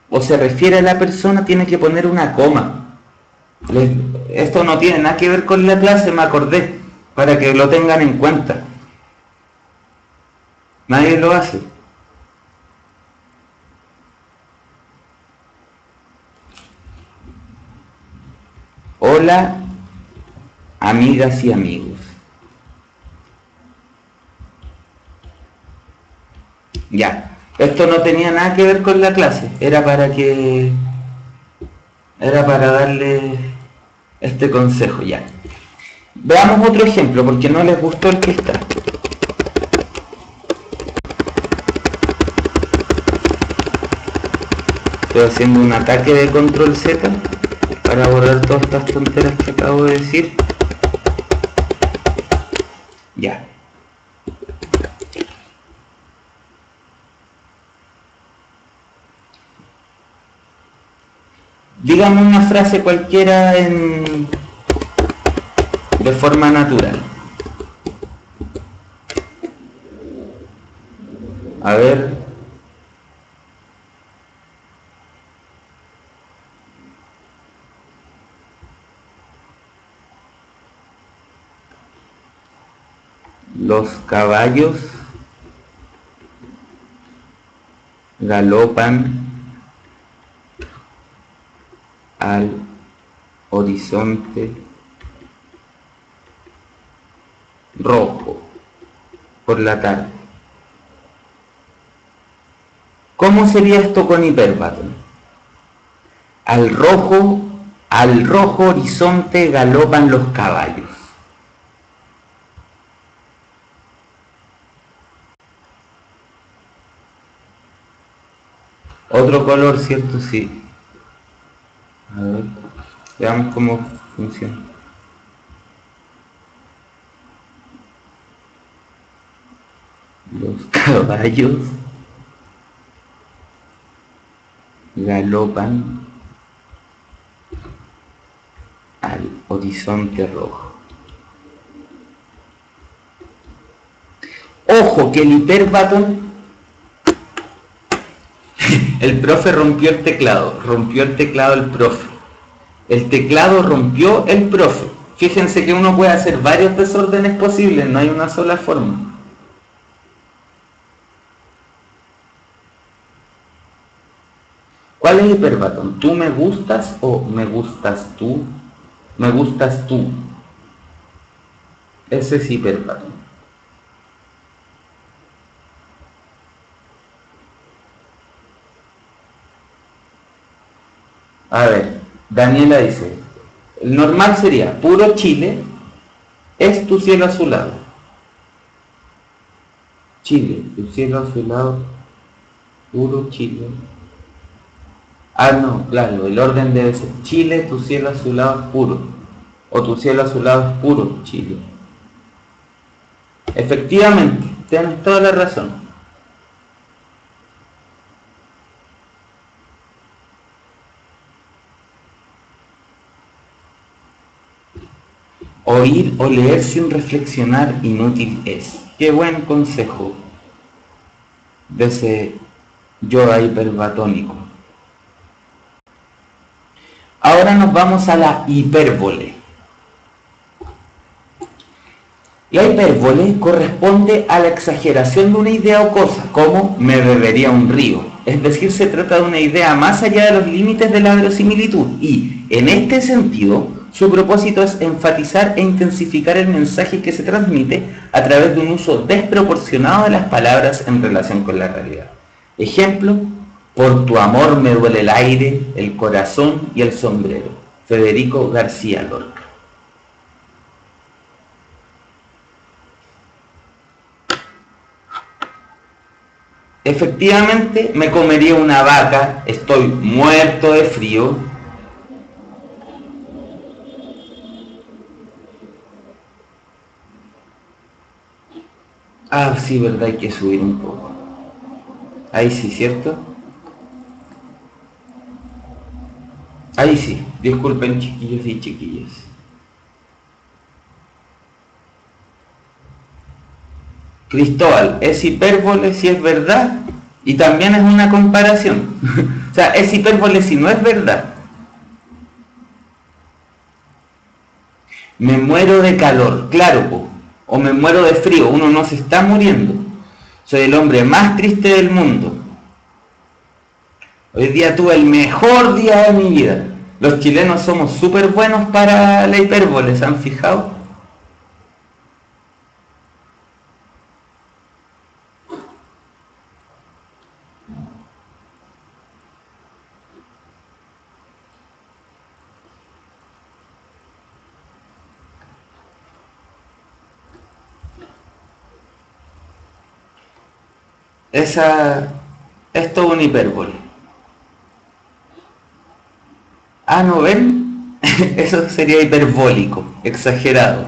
o se refiere a la persona, tiene que poner una coma. Esto no tiene nada que ver con la clase, me acordé, para que lo tengan en cuenta. Nadie lo hace. Hola, amigas y amigos. Ya, esto no tenía nada que ver con la clase, era para darle este consejo, ya. Veamos otro ejemplo, porque no les gustó el que está. Estoy haciendo un ataque de control Z para borrar todas estas tonteras que acabo de decir. Ya. Dígame una frase cualquiera de forma natural. A ver. Los caballos galopan al horizonte rojo por la tarde. ¿Cómo sería esto con hiperbatón? Al rojo horizonte galopan los caballos. Otro color, ¿cierto? Sí. A ver, veamos cómo funciona. Los caballos galopan al horizonte rojo. Ojo, que el hiperbatón, el profe rompió el teclado el profe. El teclado rompió el profe. Fíjense que uno puede hacer varios desórdenes posibles, no hay una sola forma. ¿Cuál es hiperbatón? ¿Tú me gustas o me gustas tú? Me gustas tú. Ese es hiperbatón. A ver, Daniela dice, el normal sería puro Chile, es tu cielo azulado. Chile, tu cielo azulado, puro Chile. Ah, no, claro, el orden debe ser Chile, tu cielo azulado es puro. O tu cielo azulado es puro, Chile. Efectivamente, tienes toda la razón. Oír o leer sin reflexionar inútil es. Qué buen consejo de ese yoga hiperbatónico. Ahora nos vamos a la hipérbole. La hipérbole corresponde a la exageración de una idea o cosa, como me bebería un río. Es decir, se trata de una idea más allá de los límites de la verosimilitud y, en este sentido, su propósito es enfatizar e intensificar el mensaje que se transmite a través de un uso desproporcionado de las palabras en relación con la realidad. Ejemplo, por tu amor me duele el aire, el corazón y el sombrero. Federico García Lorca. Efectivamente, me comería una vaca, estoy muerto de frío. Ah, sí, verdad, hay que subir un poco. Ahí sí, ¿cierto? Ahí sí, disculpen chiquillos y chiquillas. Cristóbal, es hipérbole si es verdad y también es una comparación. O sea, es hipérbole si no es verdad. Me muero de calor, claro, o me muero de frío, uno no se está muriendo. Soy el hombre más triste del mundo. Hoy día tuve el mejor día de mi vida. Los chilenos somos súper buenos para la hipérbole, ¿se han fijado? Es todo un hipérbole. Ah, ¿no ven? Eso sería hiperbólico, exagerado.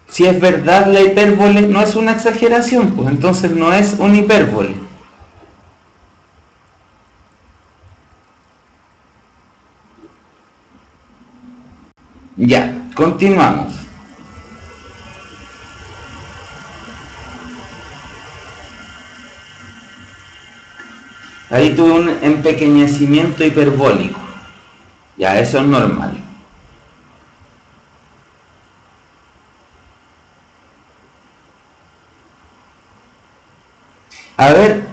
Si es verdad la hipérbole, no es una exageración, pues entonces no es un hipérbole. Ya, continuamos. Ahí tuve un empequeñecimiento hiperbólico. Ya, eso es normal. A ver,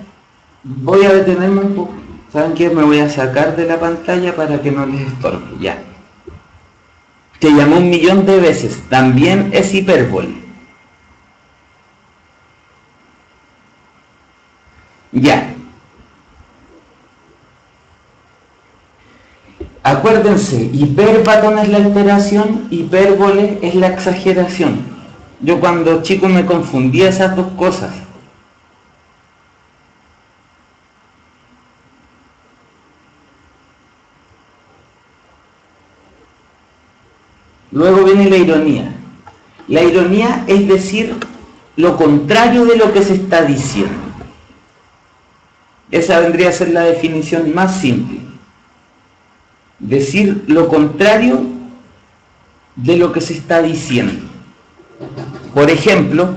voy a detenerme un poco. ¿Saben qué? Me voy a sacar de la pantalla para que no les estorbe. Ya. Te llamó 1.000.000 de veces. También es hipérbole. Acuérdense, hipérbaton es la alteración, hipérbole es la exageración. Yo cuando chico me confundía esas dos cosas. Luego viene la ironía. La ironía es decir lo contrario de lo que se está diciendo. Esa vendría a ser la definición más simple. Decir lo contrario de lo que se está diciendo. Por ejemplo,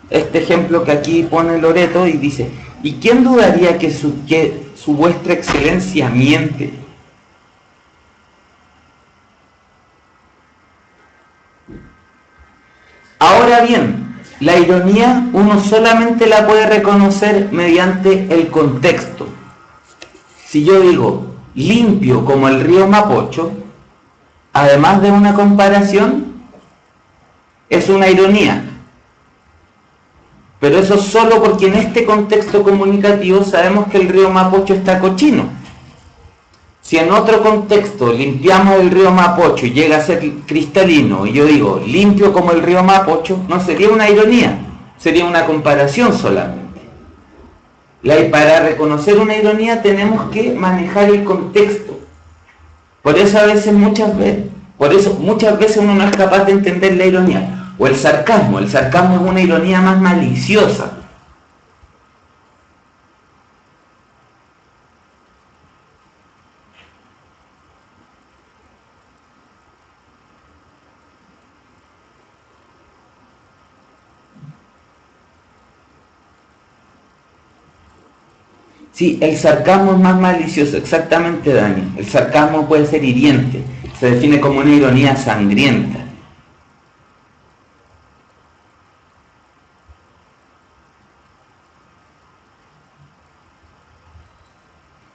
este ejemplo que aquí pone Loreto y dice, ¿y quién dudaría que su vuestra excelencia miente? Ahora bien, la ironía uno solamente la puede reconocer mediante el contexto. Si yo digo limpio como el río Mapocho, además de una comparación, es una ironía. Pero eso solo porque en este contexto comunicativo sabemos que el río Mapocho está cochino. Si en otro contexto limpiamos el río Mapocho y llega a ser cristalino, y yo digo limpio como el río Mapocho, no sería una ironía, sería una comparación solamente. Y para reconocer una ironía tenemos que manejar el contexto. Por eso muchas veces uno no es capaz de entender la ironía. O el sarcasmo es una ironía más maliciosa. Sí, el sarcasmo es más malicioso, exactamente, Dani. El sarcasmo puede ser hiriente, se define como una ironía sangrienta.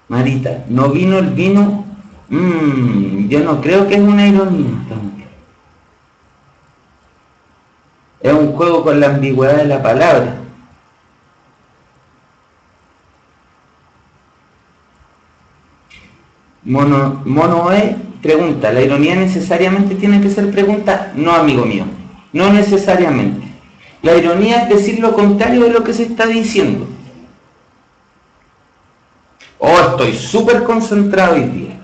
Marita, ¿no vino el vino? Yo no creo que es una ironía. Es un juego con la ambigüedad de la palabra. Monoe pregunta, ¿la ironía necesariamente tiene que ser pregunta? No, amigo mío, no necesariamente. La ironía es decir lo contrario de lo que se está diciendo. Oh, estoy súper concentrado hoy día.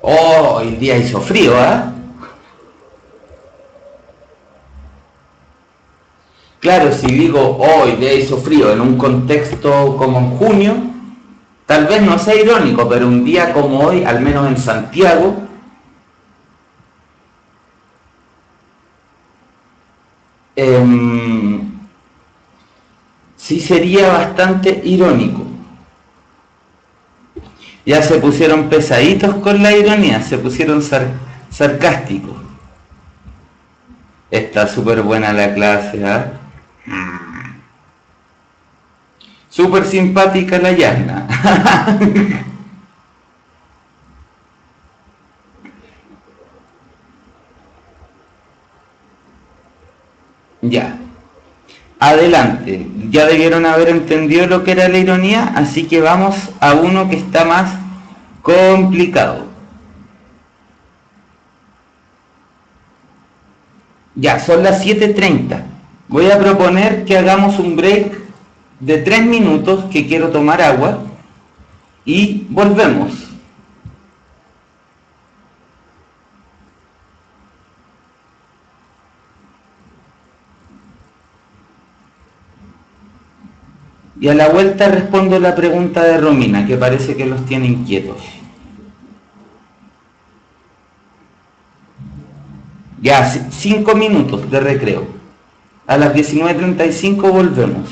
Oh, hoy día hizo frío, ¿ah? Claro, si digo hoy día hizo frío en un contexto como en junio, tal vez no sea irónico, pero un día como hoy, al menos en Santiago, sí sería bastante irónico. Ya se pusieron pesaditos con la ironía, se pusieron sarcásticos. Está súper buena la clase, ¿ah? Súper simpática la Yasna. Ya. Adelante. Ya debieron haber entendido lo que era la ironía, así que vamos a uno que está más complicado. Ya, son las 7:30. Voy a proponer que hagamos un break de 3 minutos, que quiero tomar agua, y volvemos. Y a la vuelta respondo la pregunta de Romina, que parece que los tiene inquietos. Ya, 5 minutos de recreo. A las 19:35 volvemos.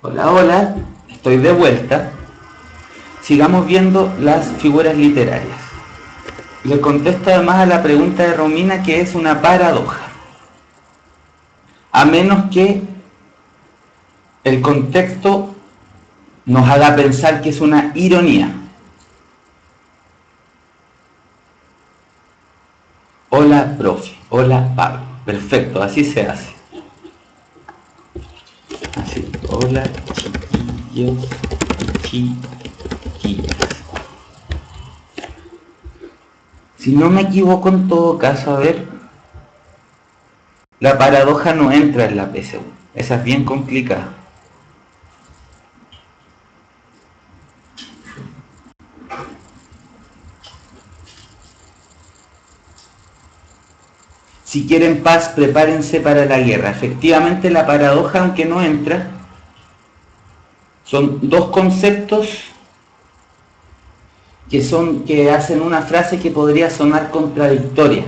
Hola, hola, estoy de vuelta. Sigamos viendo las figuras literarias. Le contesto además a la pregunta de Romina, que es una paradoja. A menos que el contexto nos haga pensar que es una ironía. Hola, profe. Hola, Pablo. Perfecto, así se hace. Así. Hola, chiquillos, chiquillas. Si no me equivoco, en todo caso, a ver, la paradoja no entra en la PSU. Esa es bien complicada. Si quieren paz, prepárense para la guerra. Efectivamente, la paradoja, aunque no entra, son dos conceptos que hacen una frase que podría sonar contradictoria.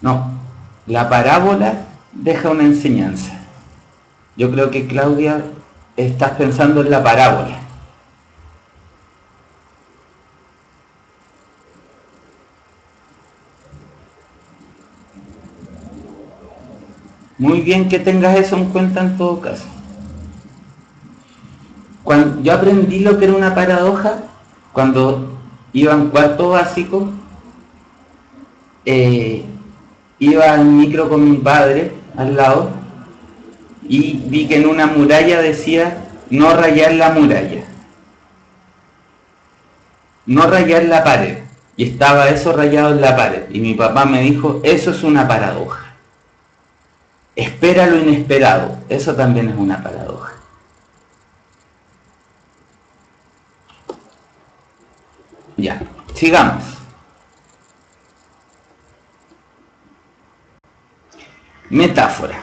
No, la parábola deja una enseñanza. Yo creo que, Claudia, estás pensando en la parábola. Muy bien que tengas eso en cuenta en todo caso. Cuando yo aprendí lo que era una paradoja, cuando iba en cuarto básico, eh, iba en micro con mi padre al lado y vi que en una muralla decía no rayar la muralla, no rayar la pared. Y estaba eso rayado en la pared. Y mi papá me dijo, eso es una paradoja. Espera lo inesperado. Eso también es una paradoja. Ya, sigamos. Metáfora.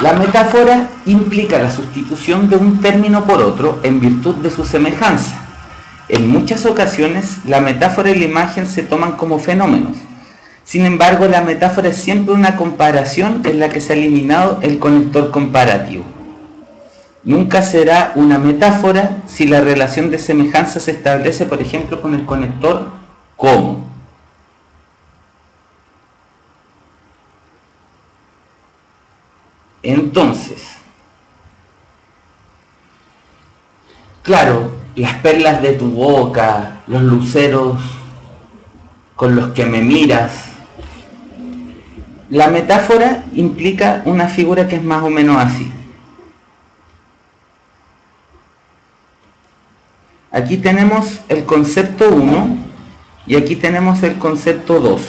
La metáfora implica la sustitución de un término por otro en virtud de su semejanza. En muchas ocasiones, la metáfora y la imagen se toman como fenómenos. Sin embargo, la metáfora es siempre una comparación en la que se ha eliminado el conector comparativo. Nunca será una metáfora si la relación de semejanza se establece, por ejemplo, con el conector como. Entonces, claro, las perlas de tu boca, los luceros con los que me miras. La metáfora implica una figura que es más o menos así. Aquí tenemos el concepto 1 y aquí tenemos el concepto 2.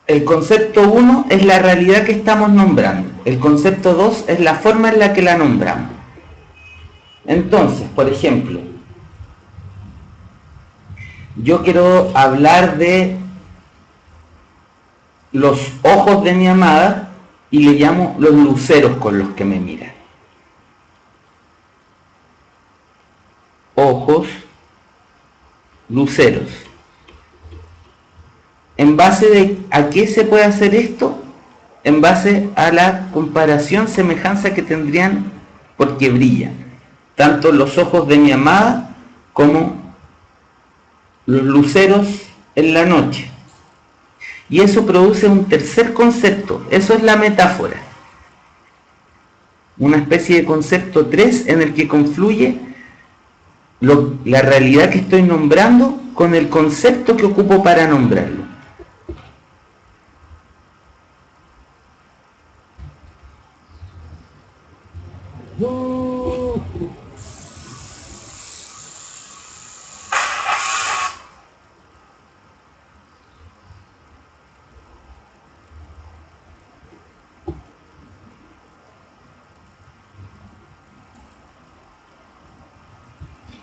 El concepto 1 es la realidad que estamos nombrando. El concepto 2 es la forma en la que la nombramos. Entonces, por ejemplo, yo quiero hablar de los ojos de mi amada y le llamo los luceros con los que me mira. Ojos, luceros. ¿En base de a qué se puede hacer esto? En base a la comparación, semejanza que tendrían porque brillan. Tanto los ojos de mi amada como los luceros en la noche. Y eso produce un tercer concepto, eso es la metáfora. Una especie de concepto 3 en el que confluye la realidad que estoy nombrando con el concepto que ocupo para nombrarlo.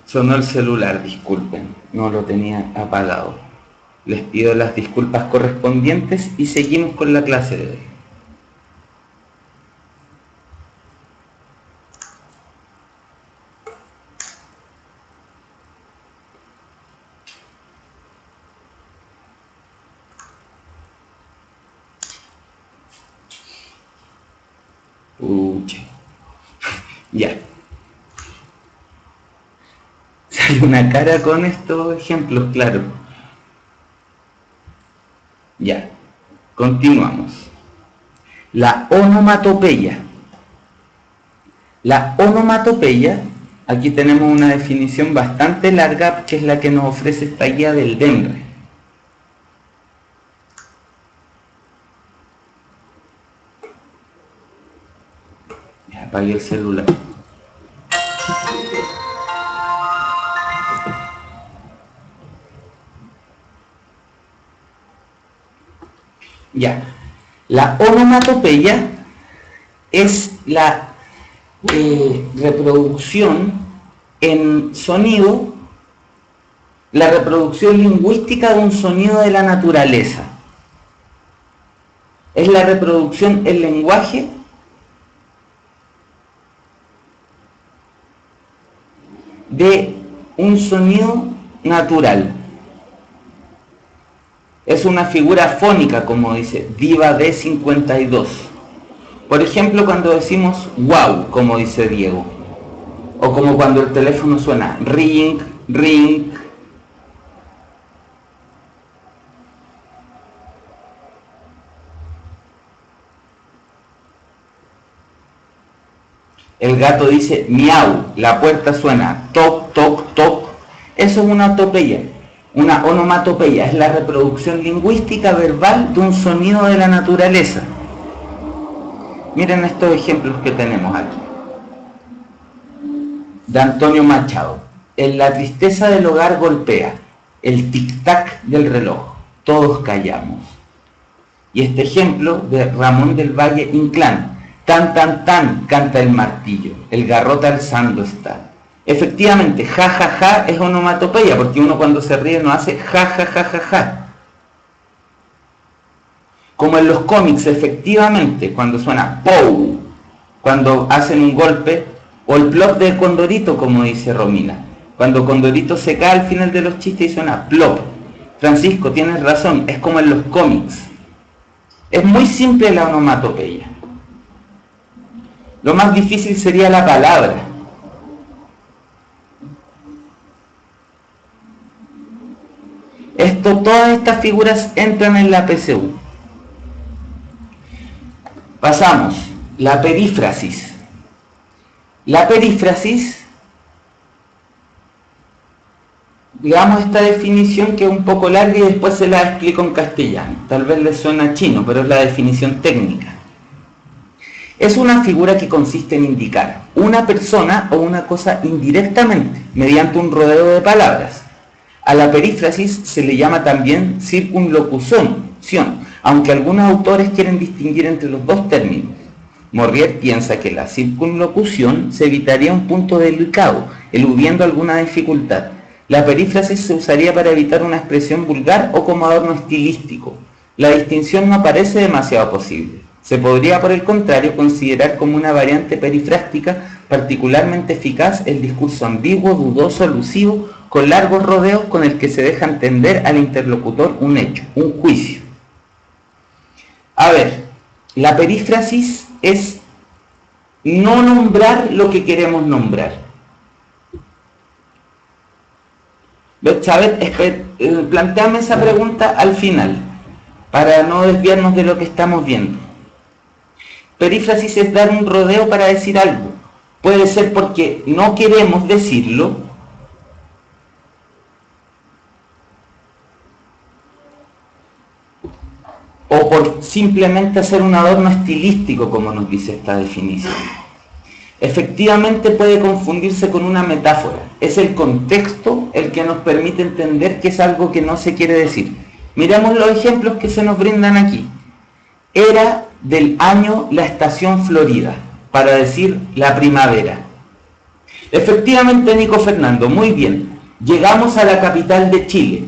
Sonó el celular, disculpen, no lo tenía apagado. Les pido las disculpas correspondientes y seguimos con la clase de hoy. Pucha. Ya. Sale una cara con estos ejemplos, claro. Ya. Continuamos. La onomatopeya. La onomatopeya, aquí tenemos una definición bastante larga, que es la que nos ofrece esta guía del DEMRE. Ya apagué el celular. Ya, la onomatopeya es la reproducción en sonido, la reproducción lingüística de un sonido de la naturaleza. Es la reproducción en lenguaje de un sonido natural. Es una figura fónica, como dice Diva D52. Por ejemplo, cuando decimos wow, como dice Diego. O como cuando el teléfono suena ring, ring. El gato dice miau, la puerta suena toc, toc, toc. Eso es una onomatopeya. Una onomatopeya es la reproducción lingüística verbal de un sonido de la naturaleza. Miren estos ejemplos que tenemos aquí. De Antonio Machado. En la tristeza del hogar golpea el tic-tac del reloj. Todos callamos. Y este ejemplo de Ramón del Valle Inclán. Tan, tan, tan, canta el martillo. El garrote alzando está. Efectivamente, ja, ja, ja es onomatopeya, porque uno cuando se ríe no hace ja, ja, ja, ja, ja. Como en los cómics, efectivamente, cuando suena pou, cuando hacen un golpe, o el plop de Condorito, como dice Romina. Cuando Condorito se cae al final de los chistes y suena plop. Francisco, tienes razón, es como en los cómics. Es muy simple la onomatopeya. Lo más difícil sería la palabra. Todas estas figuras entran en la PSU. Pasamos, la perífrasis. La perífrasis, digamos esta definición que es un poco larga y después se la explico en castellano. Tal vez les suena chino, pero es la definición técnica. Es una figura que consiste en indicar una persona o una cosa indirectamente, mediante un rodeo de palabras. A la perífrasis se le llama también circunlocución, aunque algunos autores quieren distinguir entre los dos términos. Morrier piensa que la circunlocución se evitaría un punto delicado, eludiendo alguna dificultad. La perífrasis se usaría para evitar una expresión vulgar o como adorno estilístico. La distinción no parece demasiado posible. Se podría, por el contrario, considerar como una variante perifrástica particularmente eficaz el discurso ambiguo, dudoso, alusivo, con largos rodeos con el que se deja entender al interlocutor un hecho, un juicio. A ver, la perífrasis es no nombrar lo que queremos nombrar. Chávez, planteame esa pregunta al final, para no desviarnos de lo que estamos viendo. Perífrasis es dar un rodeo para decir algo. Puede ser porque no queremos decirlo, o por simplemente hacer un adorno estilístico, como nos dice esta definición. Efectivamente puede confundirse con una metáfora. Es el contexto el que nos permite entender que es algo que no se quiere decir. Miremos los ejemplos que se nos brindan aquí. Era del año la estación florida, para decir la primavera. Efectivamente, Nico Fernando, muy bien. Llegamos a la capital de Chile,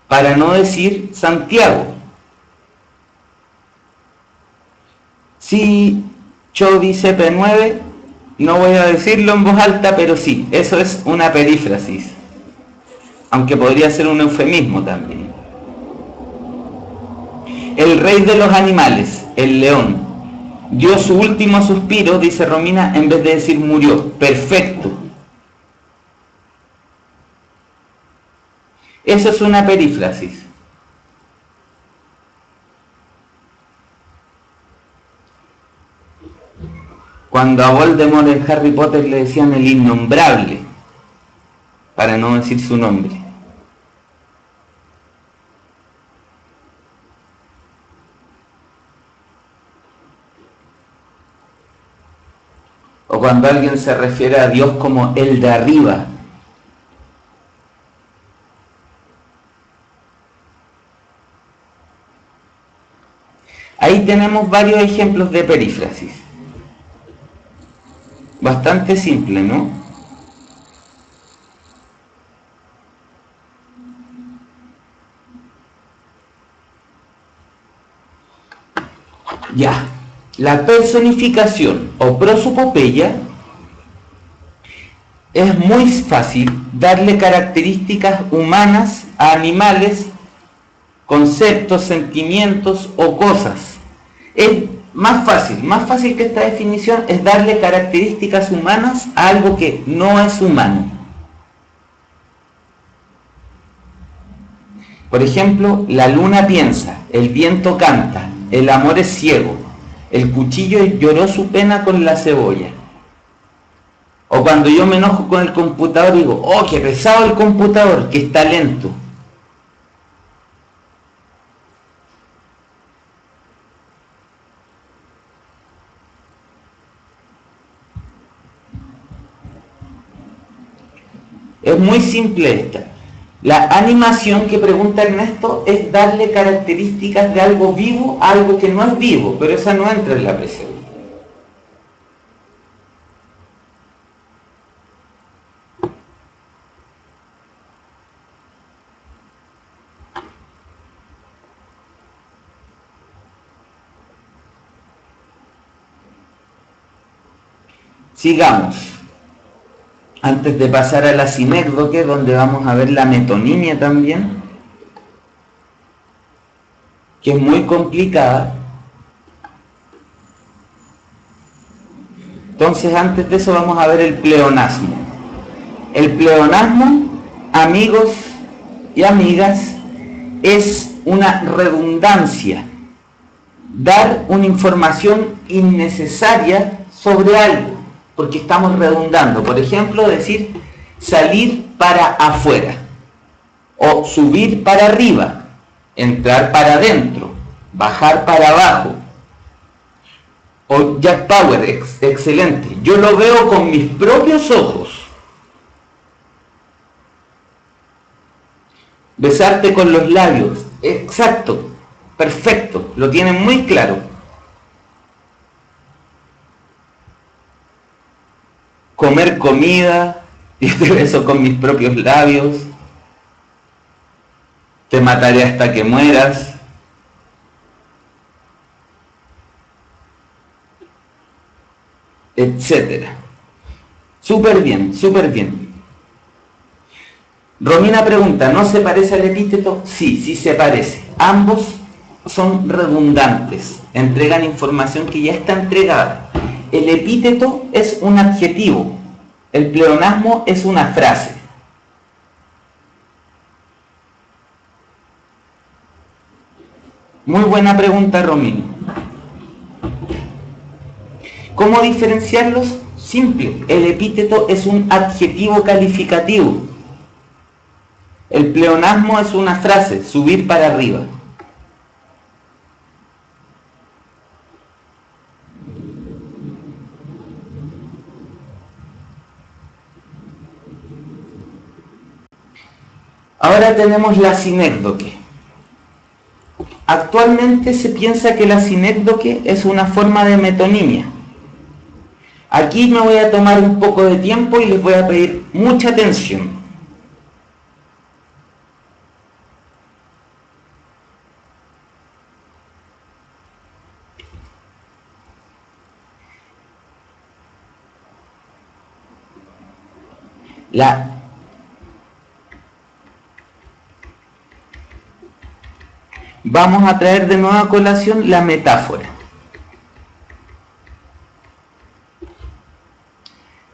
para no decir Santiago. Sí, Cho dice P9, no voy a decirlo en voz alta, pero sí, eso es una perífrasis. Aunque podría ser un eufemismo también. El rey de los animales, el león, dio su último suspiro, dice Romina, en vez de decir murió. Perfecto. Eso es una perífrasis. Cuando a Voldemort en Harry Potter le decían el innombrable, para no decir su nombre. O cuando alguien se refiere a Dios como el de arriba. Ahí tenemos varios ejemplos de perífrasis. Bastante simple, ¿no? Ya. La personificación o prosopopeya es muy fácil darle características humanas a animales, conceptos, sentimientos o cosas. Es más fácil que esta definición es darle características humanas a algo que no es humano. Por ejemplo, la luna piensa, el viento canta, el amor es ciego, el cuchillo lloró su pena con la cebolla. O cuando yo me enojo con el computador digo, oh, qué pesado el computador, que está lento. Es muy simple esta. La animación que pregunta Ernesto es darle características de algo vivo a algo que no es vivo, pero esa no entra en la presencia. Sigamos. Antes de pasar a la sinécdoque, donde vamos a ver la metonimia también, que es muy complicada. Entonces, antes de eso vamos a ver el pleonasmo. El pleonasmo, amigos y amigas, es una redundancia. Dar una información innecesaria sobre algo, porque estamos redundando. Por ejemplo, decir salir para afuera, o subir para arriba, entrar para adentro, bajar para abajo. O Jack Power, excelente. Yo lo veo con mis propios ojos. Besarte con los labios, exacto, perfecto, lo tienen muy claro. Comer comida, y te beso con mis propios labios. Te mataré hasta que mueras. Etcétera. Súper bien, súper bien. Romina pregunta, ¿no se parece al epíteto? Sí, sí se parece. Ambos son redundantes, entregan información que ya está entregada. El epíteto es un adjetivo, el pleonasmo es una frase. Muy buena pregunta, Romina. ¿Cómo diferenciarlos? Simple, el epíteto es un adjetivo calificativo. El pleonasmo es una frase, subir para arriba. Ahora tenemos la sinécdoque. Actualmente se piensa que la sinécdoque es una forma de metonimia. Aquí me voy a tomar un poco de tiempo y les voy a pedir mucha atención. Vamos a traer de nuevo a colación la metáfora.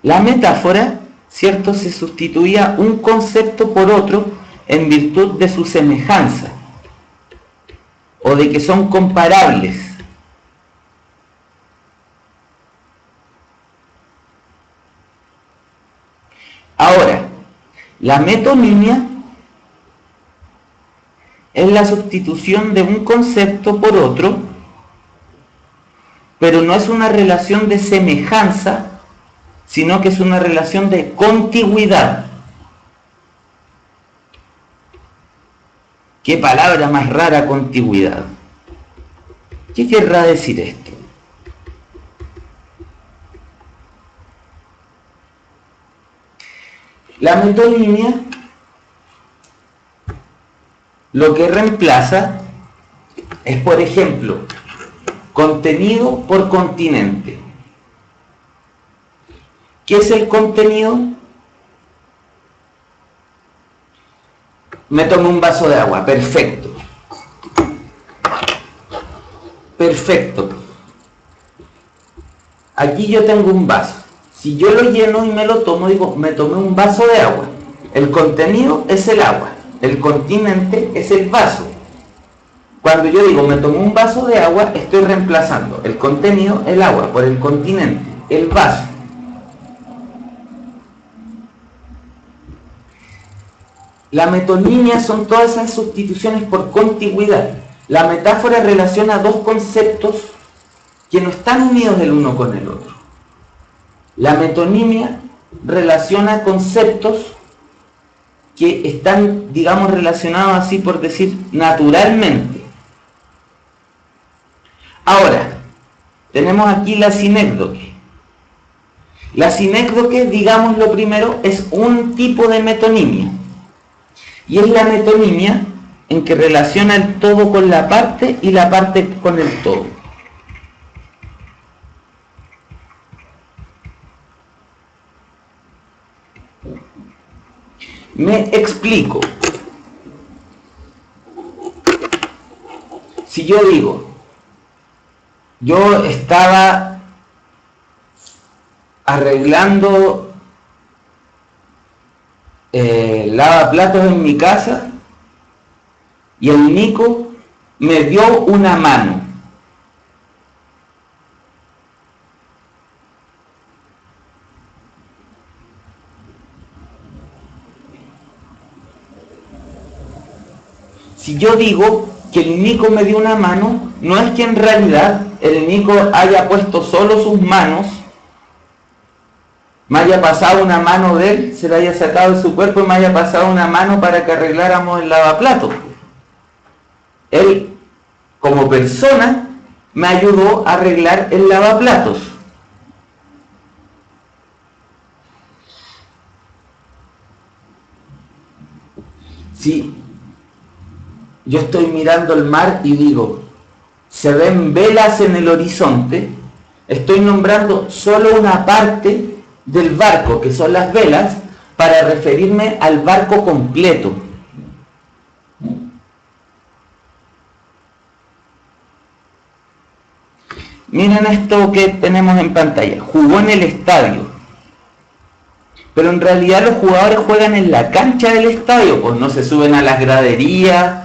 La metáfora, ¿cierto?, se sustituía un concepto por otro en virtud de su semejanza o de que son comparables. Ahora, la metonimia es la sustitución de un concepto por otro, pero no es una relación de semejanza, sino que es una relación de contigüidad. ¿Qué palabra más rara, contigüidad? ¿Qué querrá decir esto? La metonimia lo que reemplaza es, por ejemplo, contenido por continente. ¿Qué es el contenido? Me tomo un vaso de agua, perfecto. Perfecto. Aquí yo tengo un vaso. Si yo lo lleno y me lo tomo, digo, me tomé un vaso de agua. El contenido es el agua. El continente es el vaso. Cuando yo digo me tomé un vaso de agua, estoy reemplazando el contenido, el agua, por el continente, el vaso. La metonimia son todas esas sustituciones por contigüidad. La metáfora relaciona dos conceptos que no están unidos el uno con el otro. La metonimia relaciona conceptos que están, digamos, relacionados así por decir, naturalmente. Ahora, tenemos aquí la sinécdoque. La sinécdoque, digamos lo primero, es un tipo de metonimia. Y es la metonimia en que relaciona el todo con la parte y la parte con el todo. Me explico. Si yo digo, yo estaba arreglando lavaplatos en mi casa y el Nico me dio una mano. Si yo digo que el Nico me dio una mano, no es que en realidad el Nico haya puesto solo sus manos, me haya pasado una mano de él, se la haya sacado de su cuerpo y me haya pasado una mano para que arregláramos el lavaplatos. Él, como persona, me ayudó a arreglar el lavaplatos. Si yo estoy mirando el mar y digo, se ven velas en el horizonte, estoy nombrando solo una parte del barco, que son las velas, para referirme al barco completo. Miren esto que tenemos en pantalla. Jugó en el estadio. Pero en realidad los jugadores juegan en la cancha del estadio, pues no se suben a las graderías,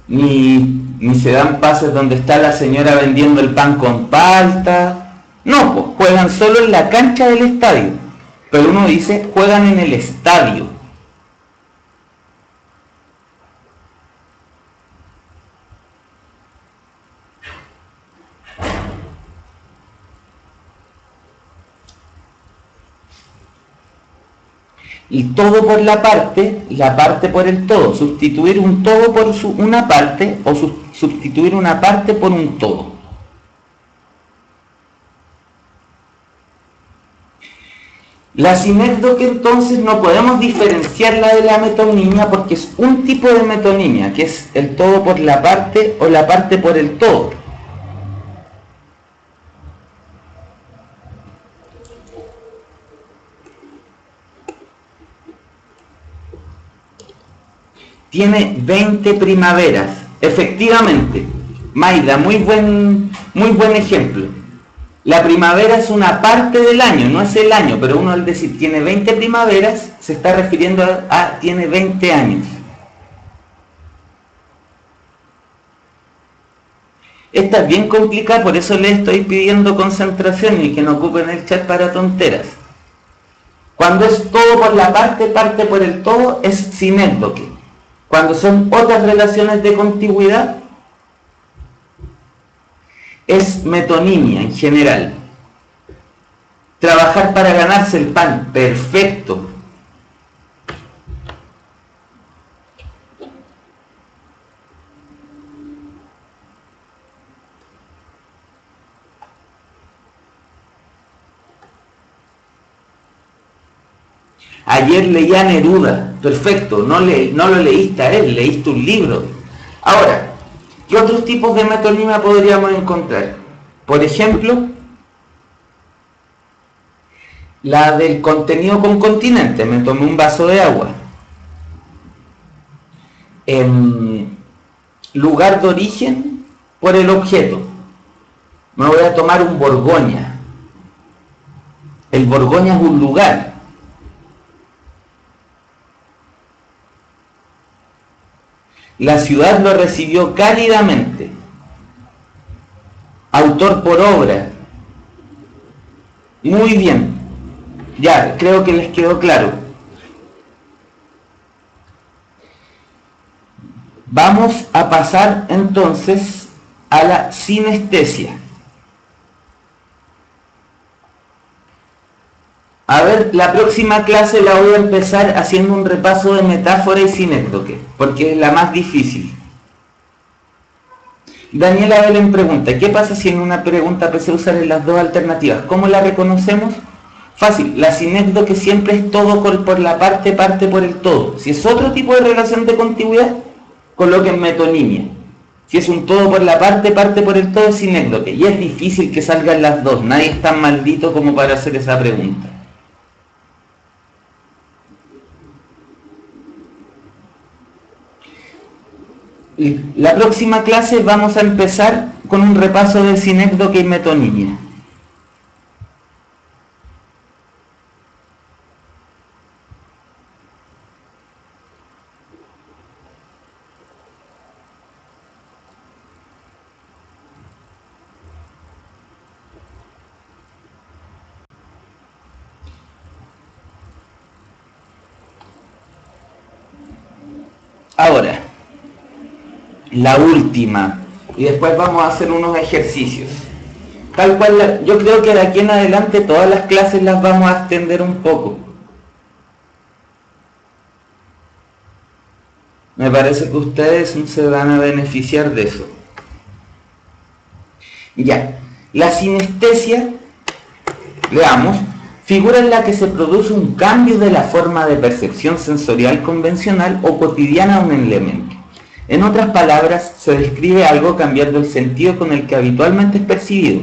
ni se dan pases donde está la señora vendiendo el pan con palta. No, pues juegan solo en la cancha del estadio. Pero uno dice, juegan en el estadio. Y todo por la parte por el todo. Sustituir un todo por una parte o sustituir una parte por un todo. La sinécdoque entonces no podemos diferenciarla de la metonimia porque es un tipo de metonimia, que es el todo por la parte o la parte por el todo. Tiene 20 primaveras, efectivamente. Maida, muy buen ejemplo. La primavera es una parte del año, no es el año, pero uno al decir tiene 20 primaveras se está refiriendo a tiene 20 años. Esta es bien complicada, por eso le estoy pidiendo concentración y que no ocupen el chat para tonteras. Cuando es todo por la parte por el todo, es sinécdoque. Cuando son otras relaciones de contigüidad, es metonimia en general. Trabajar para ganarse el pan, perfecto. Ayer leía a Neruda, perfecto, no lo leíste a él, leíste un libro. Ahora, ¿qué otros tipos de metonimia podríamos encontrar? Por ejemplo, la del contenido con continente, me tomé un vaso de agua. Lugar de origen por el objeto. Me voy a tomar un Borgoña. El Borgoña es un lugar. La ciudad lo recibió cálidamente. Autor por obra. Muy bien. Ya, creo que les quedó claro. Vamos a pasar entonces a la sinestesia. A ver, la próxima clase la voy a empezar haciendo un repaso de metáfora y sinécdoque, porque es la más difícil. Daniela Belén pregunta, ¿qué pasa si en una pregunta se usan las dos alternativas? ¿Cómo la reconocemos? Fácil, la sinécdoque siempre es todo por la parte por el todo. Si es otro tipo de relación de contigüidad, coloquen metonimia. Si es un todo por la parte por el todo, es sinécdoque. Y es difícil que salgan las dos, nadie es tan maldito como para hacer esa pregunta. La próxima clase vamos a empezar con un repaso de sinécdoque y metonimia. Ahora, la última, y después vamos a hacer unos ejercicios. Tal cual, yo creo que de aquí en adelante todas las clases las vamos a extender un poco. Me parece que ustedes se van a beneficiar de eso. Ya, la sinestesia, veamos, figura en la que se produce un cambio de la forma de percepción sensorial convencional o cotidiana de un elemento. En otras palabras, se describe algo cambiando el sentido con el que habitualmente es percibido.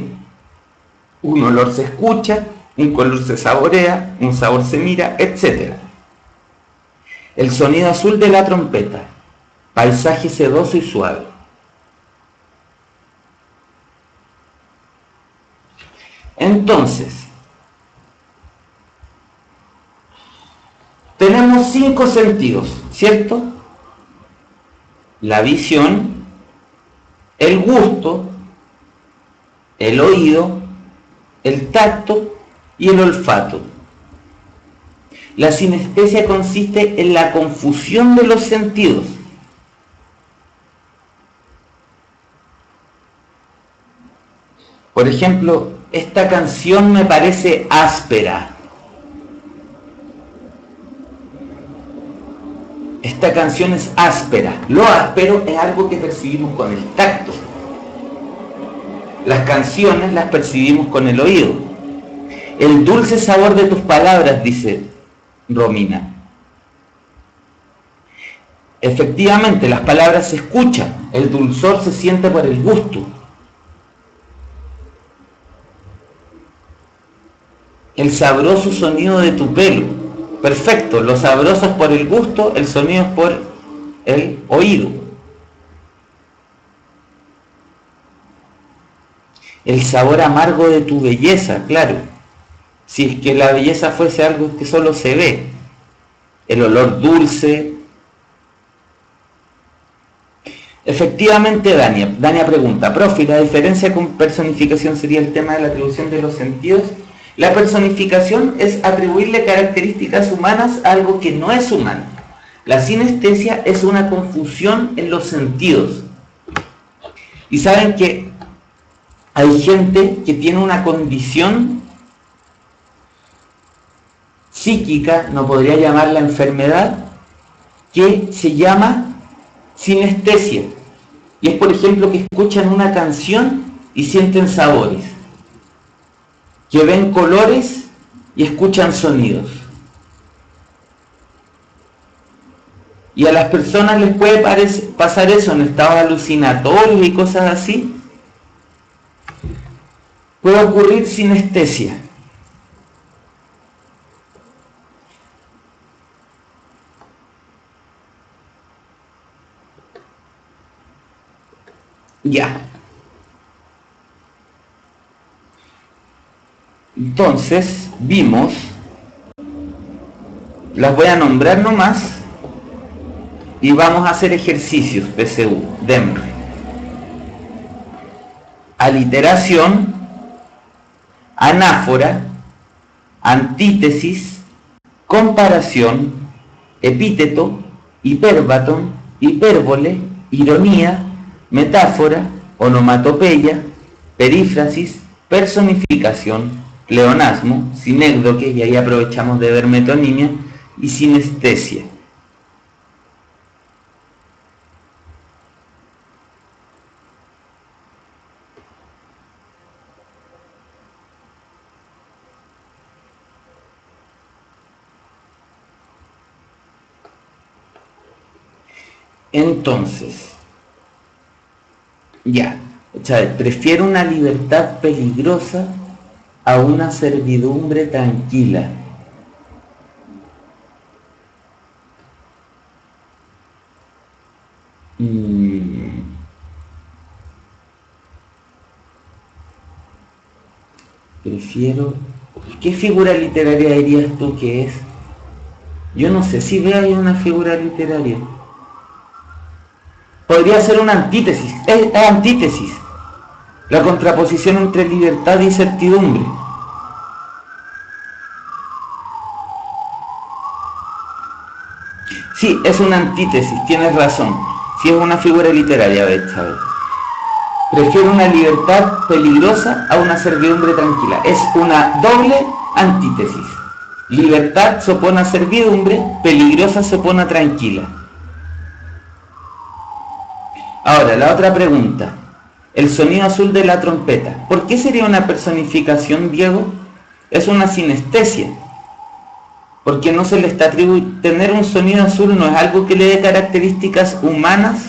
Un olor se escucha, un color se saborea, un sabor se mira, etc. El sonido azul de la trompeta, paisaje sedoso y suave. Entonces, tenemos 5 sentidos, ¿cierto? La visión, el gusto, el oído, el tacto y el olfato. La sinestesia consiste en la confusión de los sentidos. Por ejemplo, esta canción me parece áspera. Esta canción es áspera. Lo áspero es algo que percibimos con el tacto. Las canciones las percibimos con el oído. El dulce sabor de tus palabras, dice Romina. Efectivamente, las palabras se escuchan, el dulzor se siente por el gusto. El sabroso sonido de tu pelo. Perfecto, lo sabroso es por el gusto, el sonido es por el oído. El sabor amargo de tu belleza, claro. Si es que la belleza fuese algo que solo se ve. El olor dulce. Efectivamente, Dania pregunta, profe, ¿la diferencia con personificación sería el tema de la atribución de los sentidos? La personificación es atribuirle características humanas a algo que no es humano. La sinestesia es una confusión en los sentidos. Y saben que hay gente que tiene una condición psíquica, no podría llamarla enfermedad, que se llama sinestesia. Y es, por ejemplo, que escuchan una canción y sienten sabores, que ven colores y escuchan sonidos. Y a las personas les puede pasar eso en estados alucinatorios y cosas así. Puede ocurrir sinestesia. Ya. Entonces, vimos, las voy a nombrar nomás, y vamos a hacer ejercicios PSU, DEMR. Aliteración, anáfora, antítesis, comparación, epíteto, hipérbaton, hipérbole, ironía, metáfora, onomatopeya, perífrasis, personificación, pleonasmo, sinécdoque, y ahí aprovechamos de ver metonimia, y sinestesia. Entonces, ya, o sea, prefiero una libertad peligrosa a una servidumbre tranquila. Prefiero... ¿Qué figura literaria dirías tú que es? Yo no sé si veo ahí una figura literaria. Podría ser una antítesis. Es antítesis. La contraposición entre libertad y certidumbre. Sí, es una antítesis, tienes razón. Sí, es una figura literaria esta vez. Prefiero una libertad peligrosa a una servidumbre tranquila. Es una doble antítesis. Libertad se opone a servidumbre, peligrosa se opone a tranquila. Ahora, la otra pregunta. El sonido azul de la trompeta. ¿Por qué sería una personificación, Diego? Es una sinestesia. Porque no se le está atribuyendo. Tener un sonido azul no es algo que le dé características humanas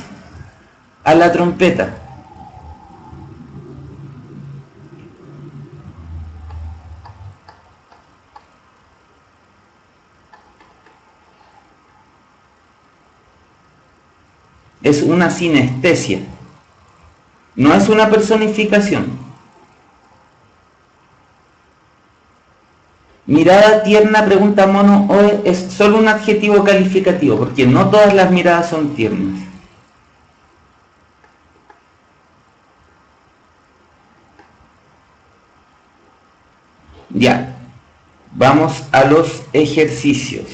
a la trompeta. Es una sinestesia. No es una personificación. Mirada tierna, pregunta Mono, ¿o es solo un adjetivo calificativo? Porque no todas las miradas son tiernas. Ya, vamos a los ejercicios.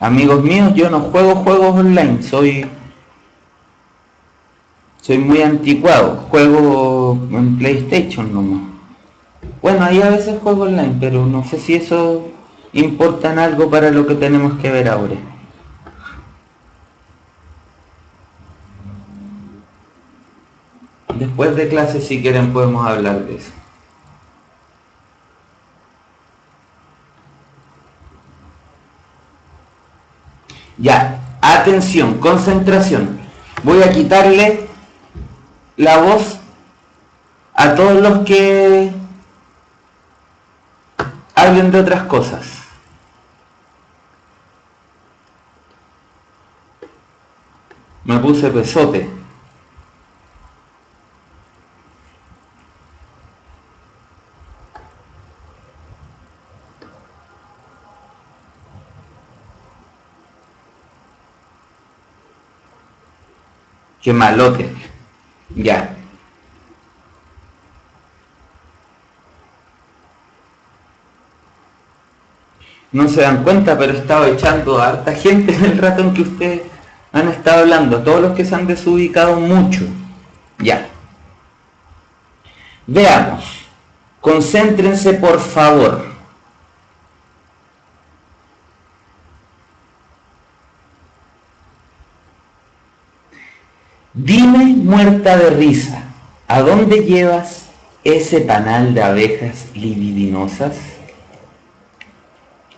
Amigos míos, yo no juego juegos online, soy Soy muy anticuado, juego en PlayStation nomás. Bueno, ahí a veces juego online, pero no sé si eso importa en algo para lo que tenemos que ver ahora. Después de clase, si quieren, podemos hablar de eso. Ya, atención, concentración. Voy a quitarle la voz a todos los que hablen de otras cosas. Me puse pesote. Qué malote. Ya. No se dan cuenta, pero he estado echando a harta gente en el rato en que ustedes han estado hablando. Todos los que se han desubicado mucho. Ya. Veamos. Concéntrense, por favor. Dime, muerta de risa, ¿a dónde llevas ese panal de abejas libidinosas?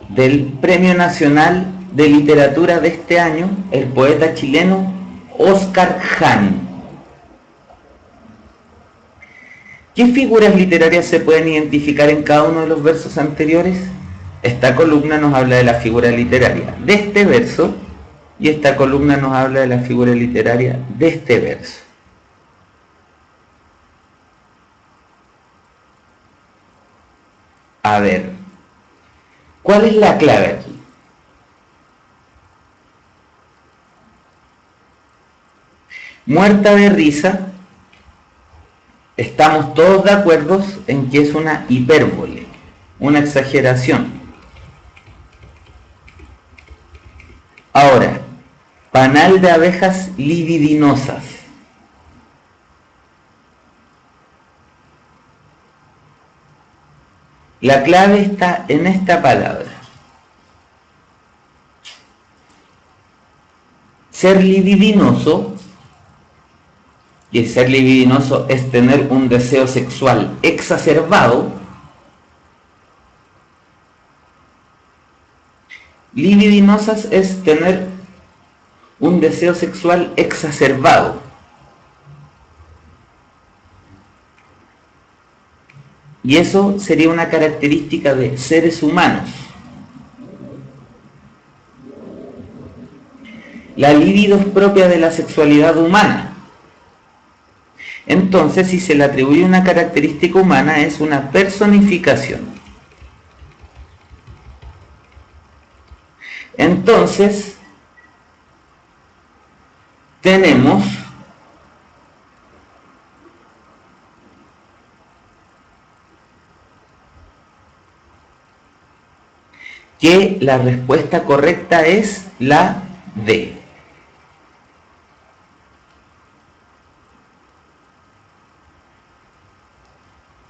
Del Premio Nacional de Literatura de este año, el poeta chileno Óscar Jani. ¿Qué figuras literarias se pueden identificar en cada uno de los versos anteriores? Esta columna nos habla de la figura literaria de este verso y esta columna nos habla de la figura literaria de este verso. A ver, ¿cuál es la clave aquí? Muerta de risa, estamos todos de acuerdo en que es una hipérbole, una exageración. Ahora, panal de abejas libidinosas. La clave está en esta palabra. Ser libidinoso, y ser libidinoso es tener un deseo sexual exacerbado. Libidinosas es tener un deseo sexual exacerbado. Y eso sería una característica de seres humanos. La libido es propia de la sexualidad humana. Entonces, si se le atribuye una característica humana, es una personificación. Entonces, tenemos que la respuesta correcta es la D.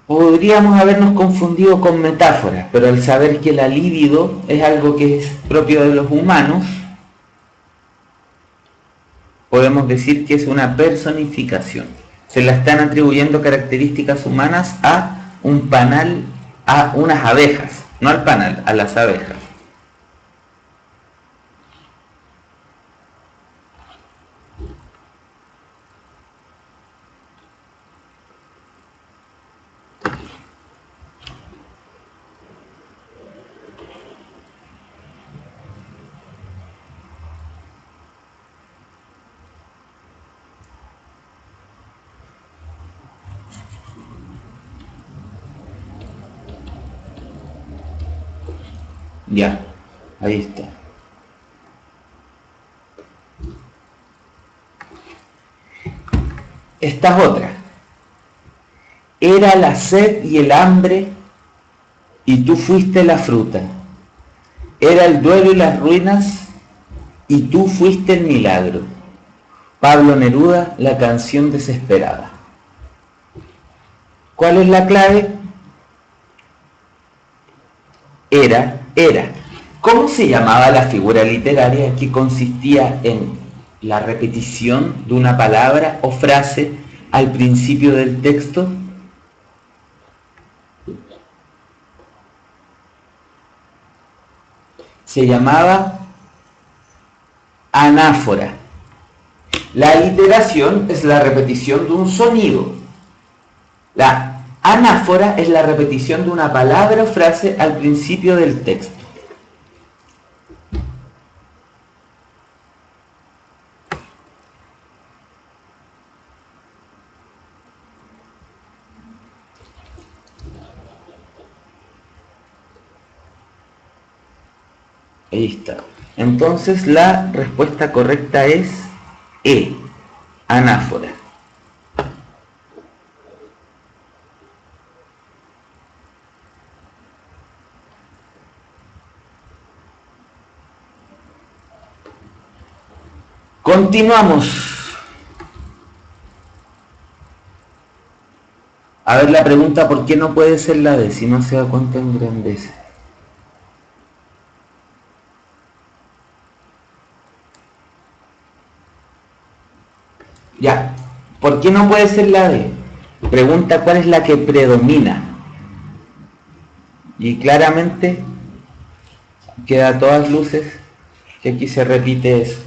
Podríamos habernos confundido con metáforas, pero al saber que la libido es algo que es propio de los humanos, podemos decir que es una personificación. Se le están atribuyendo características humanas a un panal, a unas abejas, no al panal, a las abejas. Ya, ahí está. Esta es otra. Era la sed y el hambre y tú fuiste la fruta. Era el duelo y las ruinas y tú fuiste el milagro. Pablo Neruda, La canción desesperada. ¿Cuál es la clave? Era. ¿Cómo se llamaba la figura literaria que consistía en la repetición de una palabra o frase al principio del texto? Se llamaba anáfora. La aliteración es la repetición de un sonido. La anáfora es la repetición de una palabra o frase al principio del texto. Ahí está. Entonces la respuesta correcta es E, anáfora. Continuamos. A ver la pregunta, ¿por qué no puede ser la D si no se da cuenta en grandeza? Ya, ¿por qué no puede ser la D? Pregunta cuál es la que predomina. Y claramente queda a todas luces que aquí se repite eso.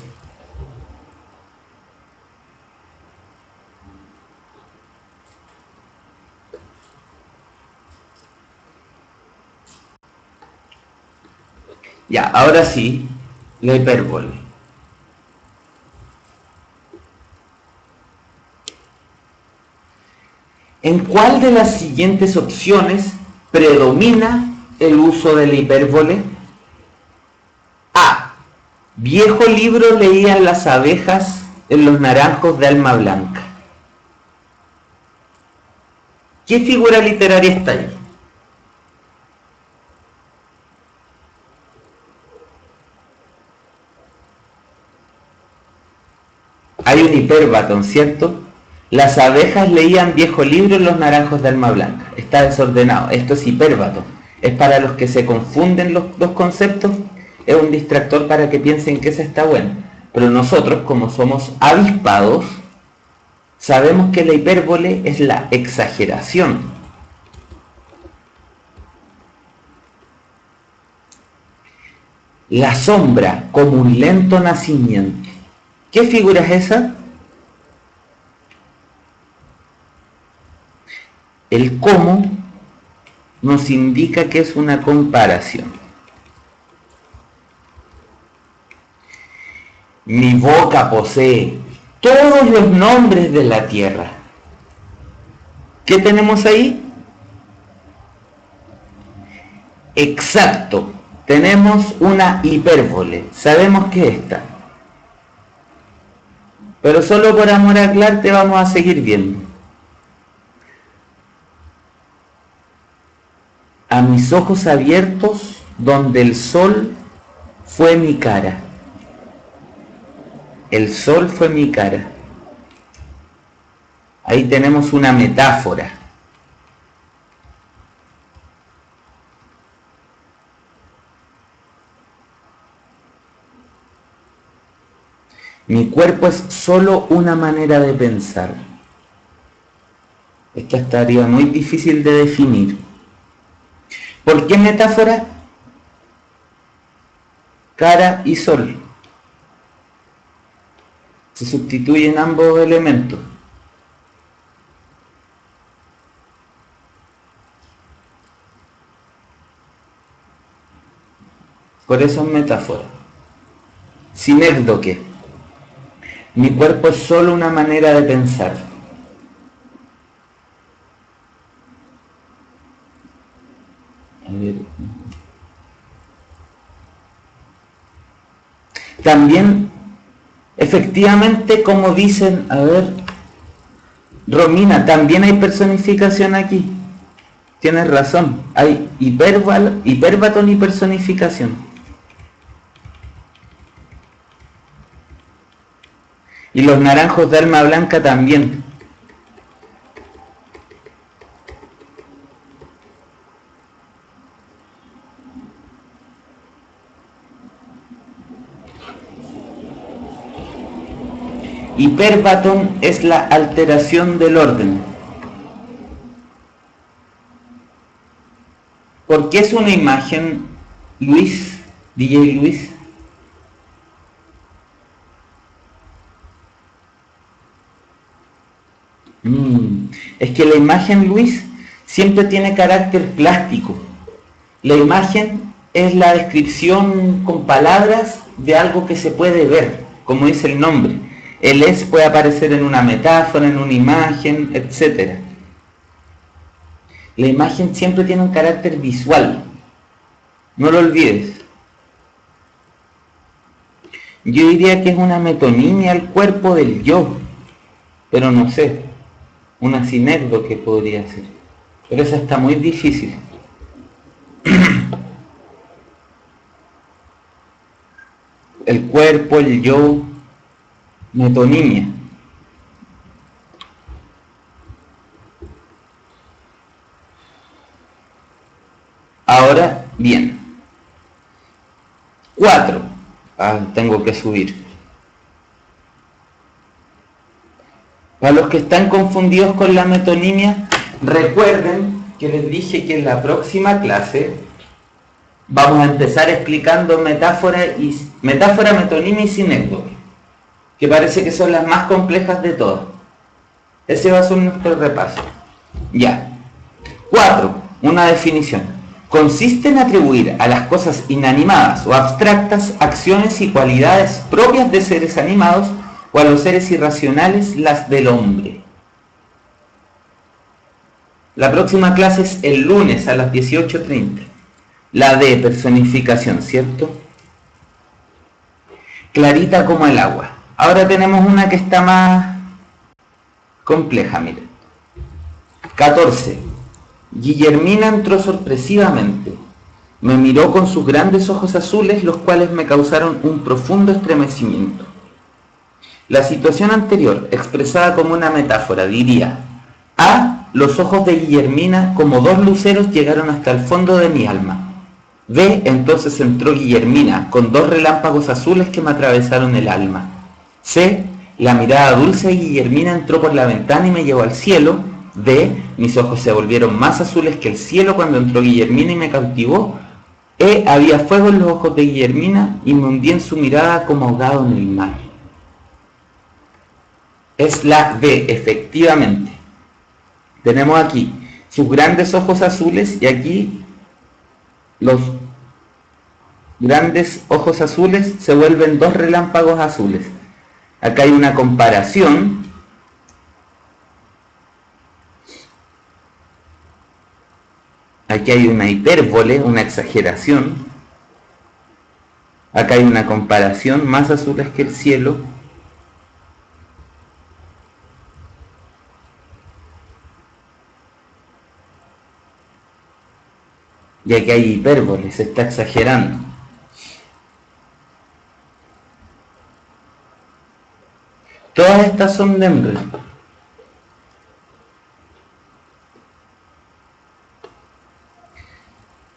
Ya, ahora sí, la hipérbole. ¿En cuál de las siguientes opciones predomina el uso de la hipérbole? A. Viejo libro leían las abejas en los naranjos de alma blanca. ¿Qué figura literaria está ahí? Hay un hipérbaton, ¿cierto? Las abejas leían viejo libro en los naranjos de alma blanca. Está desordenado. Esto es hipérbaton. Es para los que se confunden los dos conceptos. Es un distractor para que piensen que ese está bueno. Pero nosotros, como somos avispados, sabemos que la hipérbole es la exageración. La sombra como un lento nacimiento. ¿Qué figura es esa? El cómo nos indica que es una comparación. Mi boca posee todos los nombres de la tierra. ¿Qué tenemos ahí? Exacto, tenemos una hipérbole. Sabemos que esta. Pero solo por amor a aclararte vamos a seguir viendo. A mis ojos abiertos, donde el sol fue mi cara. El sol fue mi cara. Ahí tenemos una metáfora. Mi cuerpo es solo una manera de pensar. Esta estaría muy difícil de definir. ¿Por qué metáfora? Cara y sol. Se sustituyen ambos elementos. Por eso es metáfora. Sinécdoque. Mi cuerpo es solo una manera de pensar. A ver. También, efectivamente, como dicen, a ver, Romina, también hay personificación aquí. Tienes razón, hay hipérbaton y personificación. Y los naranjos de alma blanca también. Hiperbatón es la alteración del orden. ¿Por qué es una imagen, Luis, DJ Luis? Es que la imagen, Luis, siempre tiene carácter plástico. La imagen es la descripción con palabras de algo que se puede ver, como dice el nombre. El es puede aparecer en una metáfora, en una imagen, etc. La imagen siempre tiene un carácter visual. No lo olvides. Yo diría que es una metonimia al cuerpo del yo, pero no sé, una sinécdoque podría ser. Pero esa está muy difícil. El cuerpo, el yo, metonimia. Ahora, bien. 4. Tengo que subir. Para los que están confundidos con la metonimia, recuerden que les dije que en la próxima clase vamos a empezar explicando metáfora, metonimia y sinécdoque, que parece que son las más complejas de todas. Ese va a ser nuestro repaso. Ya. 4. Una definición. Consiste en atribuir a las cosas inanimadas o abstractas acciones y cualidades propias de seres animados o a los seres irracionales las del hombre. La próxima clase es el lunes a las 18:30. La de personificación, ¿cierto? Clarita como el agua. Ahora tenemos una que está más compleja, miren. 14. Guillermina entró sorpresivamente. Me miró con sus grandes ojos azules, los cuales me causaron un profundo estremecimiento. La situación anterior, expresada como una metáfora, diría: los ojos de Guillermina, como dos luceros, llegaron hasta el fondo de mi alma. B, entonces entró Guillermina, con dos relámpagos azules que me atravesaron el alma. C, la mirada dulce de Guillermina entró por la ventana y me llevó al cielo. D, mis ojos se volvieron más azules que el cielo cuando entró Guillermina y me cautivó. E, había fuego en los ojos de Guillermina y me hundí en su mirada como ahogado en el mar. Es la D, efectivamente. Tenemos aquí sus grandes ojos azules y aquí los grandes ojos azules se vuelven dos relámpagos azules. Acá hay una comparación. Aquí hay una hipérbole, una exageración. Acá hay una comparación, más azules que el cielo. Y aquí hay hipérbole, se está exagerando. Todas estas son de Emre.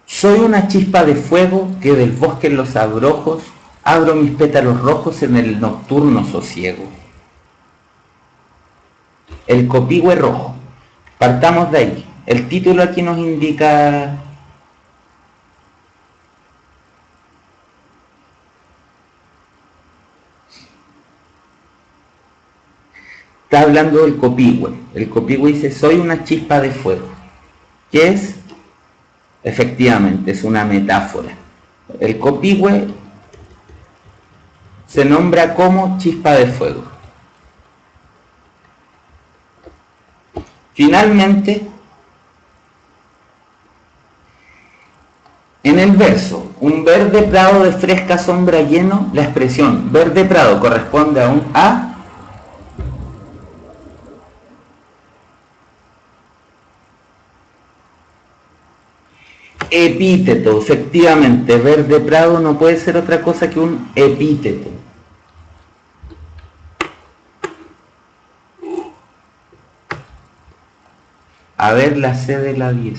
Soy una chispa de fuego que del bosque en los abrojos abro mis pétalos rojos en el nocturno sosiego. El copihue rojo. Partamos de ahí. El título aquí nos indica... Está hablando del copihue. El copihue dice: soy una chispa de fuego. ¿Qué es? Efectivamente, es una metáfora. El copihue se nombra como chispa de fuego. Finalmente, en el verso, un verde prado de fresca sombra lleno, la expresión verde prado corresponde a un epíteto. Efectivamente, verde prado no puede ser otra cosa que un epíteto. A ver la C de la 10.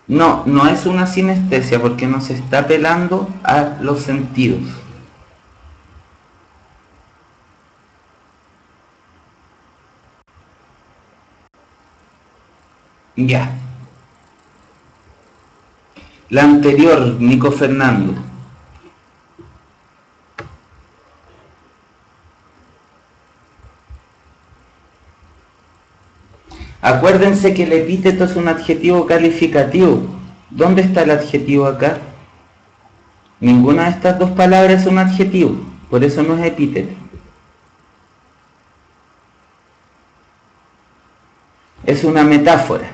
No, no es una sinestesia porque no se está apelando a los sentidos. Ya. La anterior, Nico Fernando. Acuérdense que el epíteto es un adjetivo calificativo. ¿Dónde está el adjetivo acá? Ninguna de estas dos palabras es un adjetivo, por eso no es epíteto. Es una metáfora.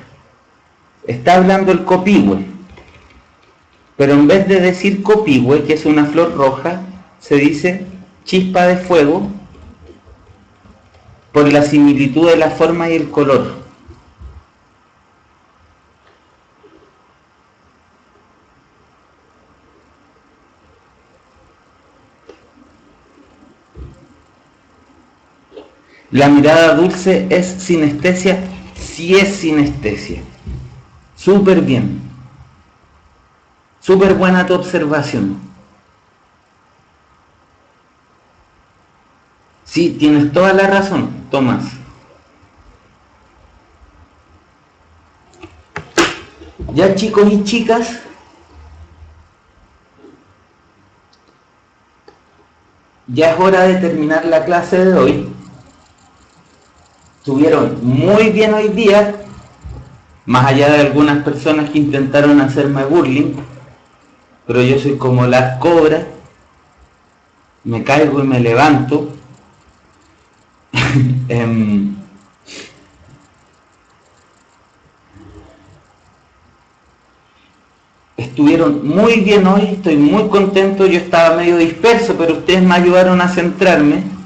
Está hablando el copihue, pero en vez de decir copihue, que es una flor roja, se dice chispa de fuego por la similitud de la forma y el color. La mirada dulce es sinestesia, sí es sinestesia. Súper bien. Súper buena tu observación. Sí, tienes toda la razón, Tomás. Ya, chicos y chicas, ya es hora de terminar la clase de hoy. Estuvieron muy bien hoy día, más allá de algunas personas que intentaron hacerme bullying, pero yo soy como las cobras, me caigo y me levanto. Estuvieron muy bien hoy, estoy muy contento, yo estaba medio disperso, pero ustedes me ayudaron a centrarme.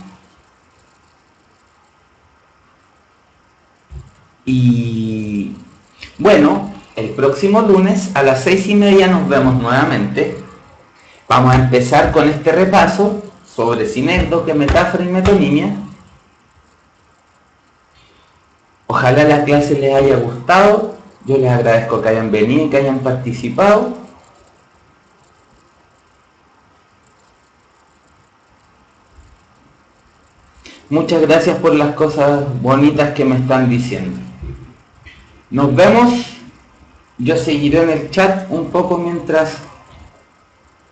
Y bueno, el próximo lunes a las 6:30 nos vemos nuevamente. Vamos a empezar con este repaso sobre sinécdoque, metáfora y metonimia. Ojalá la clase les haya gustado. Yo les agradezco que hayan venido y que hayan participado. Muchas gracias por las cosas bonitas que me están diciendo. Nos vemos. Yo seguiré en el chat un poco mientras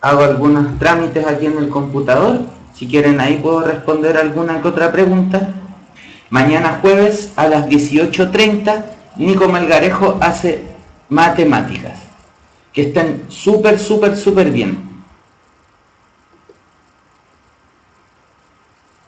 hago algunos trámites aquí en el computador. Si quieren ahí puedo responder alguna que otra pregunta. Mañana jueves a las 18:30 Nico Melgarejo hace matemáticas. Que estén súper bien.